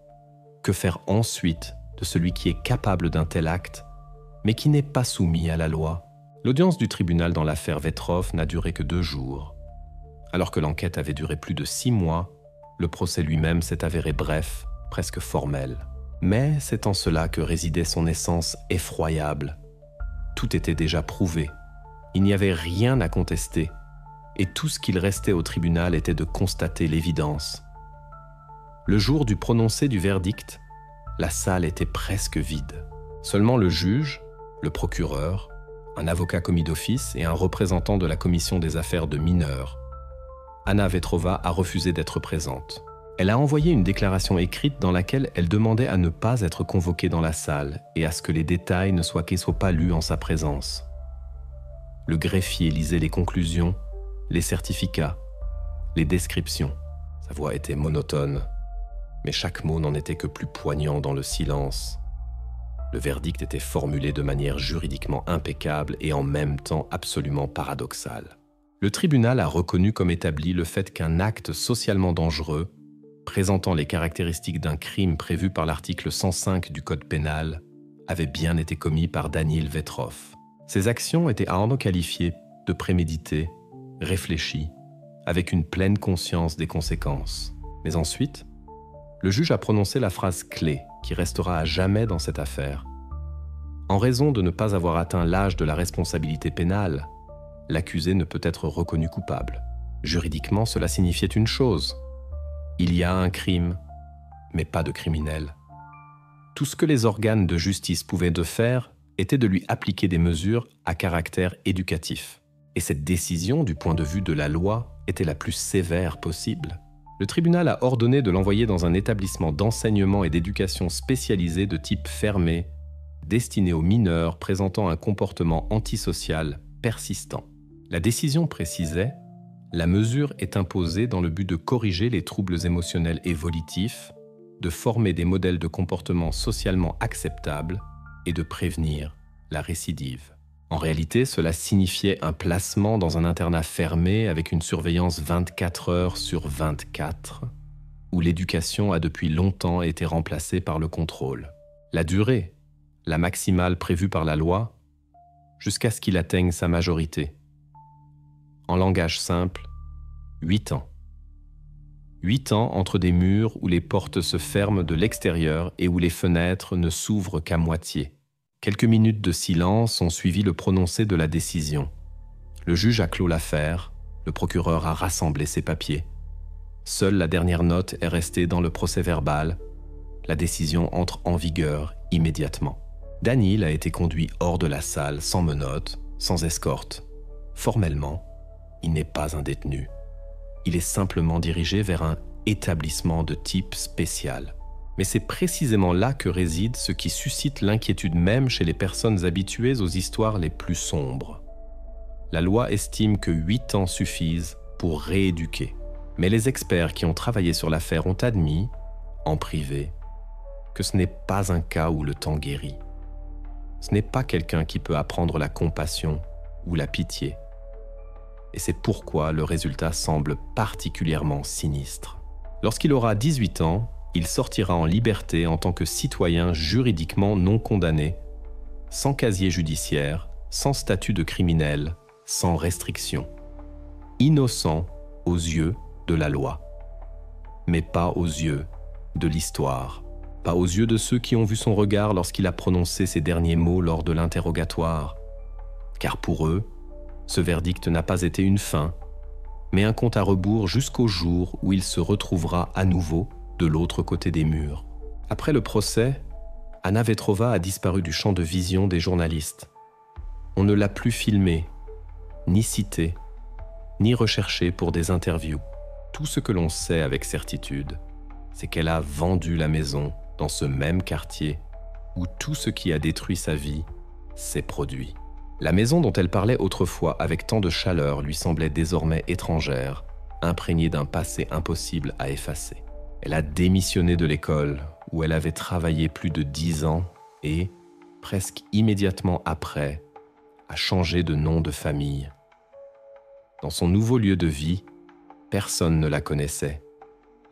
que faire ensuite de celui qui est capable d'un tel acte, mais qui n'est pas soumis à la loi. L'audience du tribunal dans l'affaire Vetrov n'a duré que 2 jours. Alors que l'enquête avait duré plus de 6 mois, le procès lui-même s'est avéré bref, presque formel. Mais c'est en cela que résidait son essence effroyable. Tout était déjà prouvé. Il n'y avait rien à contester. Et tout ce qu'il restait au tribunal était de constater l'évidence. Le jour du prononcé du verdict, la salle était presque vide. Seulement le juge, le procureur, un avocat commis d'office et un représentant de la commission des affaires de mineurs Anna Vetrova a refusé d'être présente. Elle a envoyé une déclaration écrite dans laquelle elle demandait à ne pas être convoquée dans la salle et à ce que les détails ne soient pas lus en sa présence. Le greffier lisait les conclusions, les certificats, les descriptions. Sa voix était monotone, mais chaque mot n'en était que plus poignant dans le silence. Le verdict était formulé de manière juridiquement impeccable et en même temps absolument paradoxale. Le tribunal a reconnu comme établi le fait qu'un acte socialement dangereux, présentant les caractéristiques d'un crime prévu par l'article 105 du Code pénal, avait bien été commis par Danil Vetrov. Ces actions étaient à en qualifier de préméditées, réfléchies, avec une pleine conscience des conséquences. Mais ensuite, le juge a prononcé la phrase clé qui restera à jamais dans cette affaire. En raison de ne pas avoir atteint l'âge de la responsabilité pénale, l'accusé ne peut être reconnu coupable. Juridiquement, cela signifiait une chose. Il y a un crime, mais pas de criminel. Tout ce que les organes de justice pouvaient de faire était de lui appliquer des mesures à caractère éducatif. Et cette décision, du point de vue de la loi, était la plus sévère possible. Le tribunal a ordonné de l'envoyer dans un établissement d'enseignement et d'éducation spécialisé de type fermé, destiné aux mineurs présentant un comportement antisocial persistant. La décision précisait « La mesure est imposée dans le but de corriger les troubles émotionnels et volitifs, de former des modèles de comportement socialement acceptables et de prévenir la récidive. » En réalité, cela signifiait un placement dans un internat fermé avec une surveillance 24 heures sur 24, où l'éducation a depuis longtemps été remplacée par le contrôle. La durée, la maximale prévue par la loi, jusqu'à ce qu'il atteigne sa majorité. En langage simple, 8 ans. 8 ans entre des murs où les portes se ferment de l'extérieur et où les fenêtres ne s'ouvrent qu'à moitié. Quelques minutes de silence ont suivi le prononcé de la décision. Le juge a clos l'affaire, le procureur a rassemblé ses papiers. Seule la dernière note est restée dans le procès-verbal. La décision entre en vigueur immédiatement. Danil a été conduit hors de la salle sans menottes, sans escorte. Formellement, il n'est pas un détenu. Il est simplement dirigé vers un établissement de type spécial. Mais c'est précisément là que réside ce qui suscite l'inquiétude même chez les personnes habituées aux histoires les plus sombres. La loi estime que 8 ans suffisent pour rééduquer. Mais les experts qui ont travaillé sur l'affaire ont admis, en privé, que ce n'est pas un cas où le temps guérit. Ce n'est pas quelqu'un qui peut apprendre la compassion ou la pitié. Et c'est pourquoi le résultat semble particulièrement sinistre. Lorsqu'il aura 18 ans, il sortira en liberté en tant que citoyen juridiquement non condamné, sans casier judiciaire, sans statut de criminel, sans restriction. Innocent aux yeux de la loi, mais pas aux yeux de l'histoire, pas aux yeux de ceux qui ont vu son regard lorsqu'il a prononcé ses derniers mots lors de l'interrogatoire. Car pour eux, ce verdict n'a pas été une fin, mais un compte à rebours jusqu'au jour où il se retrouvera à nouveau de l'autre côté des murs. Après le procès, Anna Vetrova a disparu du champ de vision des journalistes. On ne l'a plus filmée, ni citée, ni recherchée pour des interviews. Tout ce que l'on sait avec certitude, c'est qu'elle a vendu la maison dans ce même quartier où tout ce qui a détruit sa vie s'est produit. La maison dont elle parlait autrefois avec tant de chaleur lui semblait désormais étrangère, imprégnée d'un passé impossible à effacer. Elle a démissionné de l'école où elle avait travaillé plus de 10 ans et, presque immédiatement après, a changé de nom de famille. Dans son nouveau lieu de vie, personne ne la connaissait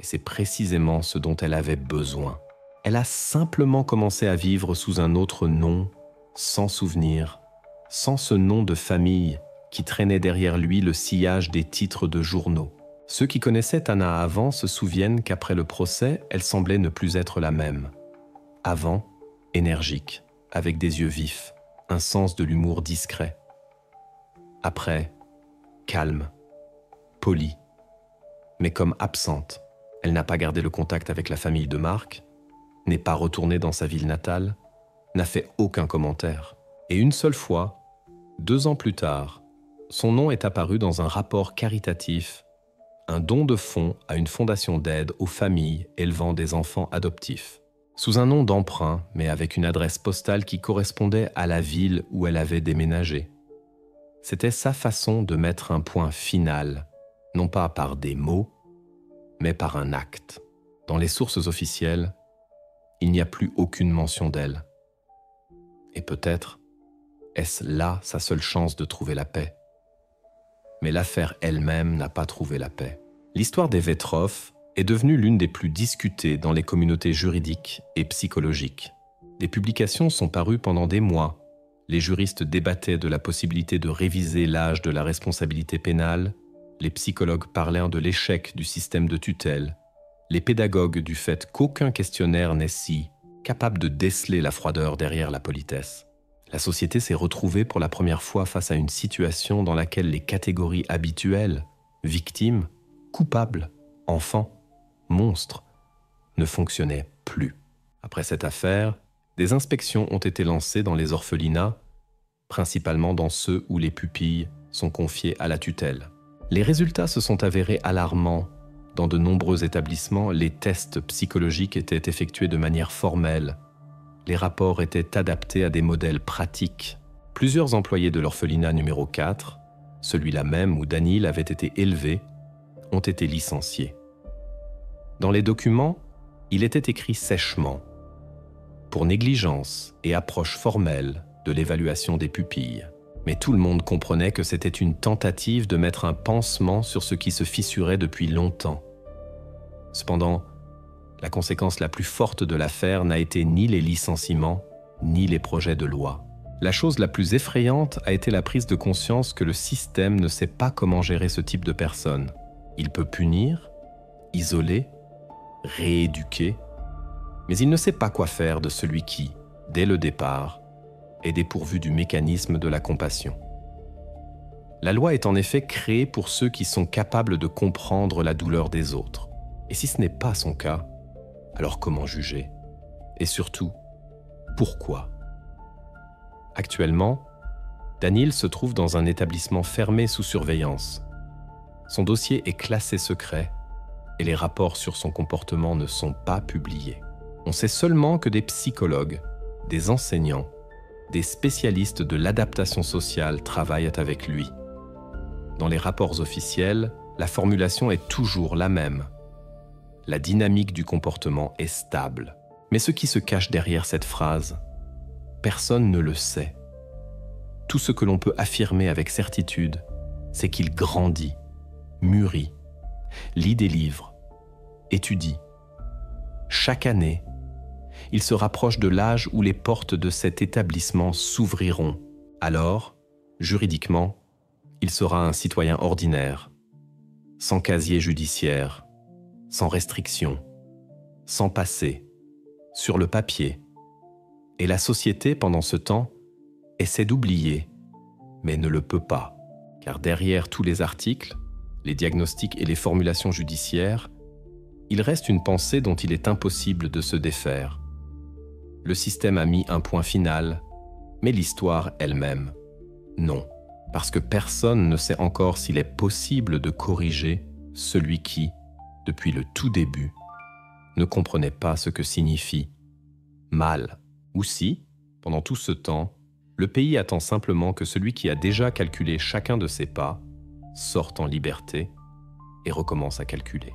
et c'est précisément ce dont elle avait besoin. Elle a simplement commencé à vivre sous un autre nom, sans souvenir, sans ce nom de famille qui traînait derrière lui le sillage des titres de journaux. Ceux qui connaissaient Anna avant se souviennent qu'après le procès, elle semblait ne plus être la même. Avant, énergique, avec des yeux vifs, un sens de l'humour discret. Après, calme, polie, mais comme absente. Elle n'a pas gardé le contact avec la famille de Marc, n'est pas retournée dans sa ville natale, n'a fait aucun commentaire. Et une seule fois, 2 ans plus tard, son nom est apparu dans un rapport caritatif un don de fonds à une fondation d'aide aux familles élevant des enfants adoptifs, sous un nom d'emprunt, mais avec une adresse postale qui correspondait à la ville où elle avait déménagé. C'était sa façon de mettre un point final, non pas par des mots, mais par un acte. Dans les sources officielles, il n'y a plus aucune mention d'elle. Et peut-être est-ce là sa seule chance de trouver la paix. Mais l'affaire elle-même n'a pas trouvé la paix. L'histoire des Vetrov est devenue l'une des plus discutées dans les communautés juridiques et psychologiques. Des publications sont parues pendant des mois. Les juristes débattaient de la possibilité de réviser l'âge de la responsabilité pénale, les psychologues parlaient de l'échec du système de tutelle, les pédagogues du fait qu'aucun questionnaire n'est si capable de déceler la froideur derrière la politesse. La société s'est retrouvée pour la première fois face à une situation dans laquelle les catégories habituelles, victimes, coupables, enfants, monstres, ne fonctionnaient plus. Après cette affaire, des inspections ont été lancées dans les orphelinats, principalement dans ceux où les pupilles sont confiées à la tutelle. Les résultats se sont avérés alarmants. Dans de nombreux établissements, les tests psychologiques étaient effectués de manière formelle. Les rapports étaient adaptés à des modèles pratiques. Plusieurs employés de l'orphelinat numéro 4, celui-là même où Danil avait été élevé, ont été licenciés. Dans les documents, il était écrit sèchement « Pour négligence et approche formelle de l'évaluation des pupilles ». Mais tout le monde comprenait que c'était une tentative de mettre un pansement sur ce qui se fissurait depuis longtemps. Cependant, la conséquence la plus forte de l'affaire n'a été ni les licenciements, ni les projets de loi. La chose la plus effrayante a été la prise de conscience que le système ne sait pas comment gérer ce type de personnes. Il peut punir, isoler, rééduquer, mais il ne sait pas quoi faire de celui qui, dès le départ, est dépourvu du mécanisme de la compassion. La loi est en effet créée pour ceux qui sont capables de comprendre la douleur des autres. Et si ce n'est pas son cas, alors comment juger? Et surtout, pourquoi? Actuellement, Danil se trouve dans un établissement fermé sous surveillance. Son dossier est classé secret et les rapports sur son comportement ne sont pas publiés. On sait seulement que des psychologues, des enseignants, des spécialistes de l'adaptation sociale travaillent avec lui. Dans les rapports officiels, la formulation est toujours la même. La dynamique du comportement est stable. Mais ce qui se cache derrière cette phrase, personne ne le sait. Tout ce que l'on peut affirmer avec certitude, c'est qu'il grandit, mûrit, lit des livres, étudie. Chaque année, il se rapproche de l'âge où les portes de cet établissement s'ouvriront. Alors, juridiquement, il sera un citoyen ordinaire, sans casier judiciaire, sans restriction, sans passé, sur le papier. Et la société, pendant ce temps, essaie d'oublier, mais ne le peut pas, car derrière tous les articles, les diagnostics et les formulations judiciaires, il reste une pensée dont il est impossible de se défaire. Le système a mis un point final, mais l'histoire elle-même, non. Parce que personne ne sait encore s'il est possible de corriger celui qui, depuis le tout début, ne comprenait pas ce que signifie mal. Ou si, pendant tout ce temps, le pays attend simplement que celui qui a déjà calculé chacun de ses pas sorte en liberté et recommence à calculer.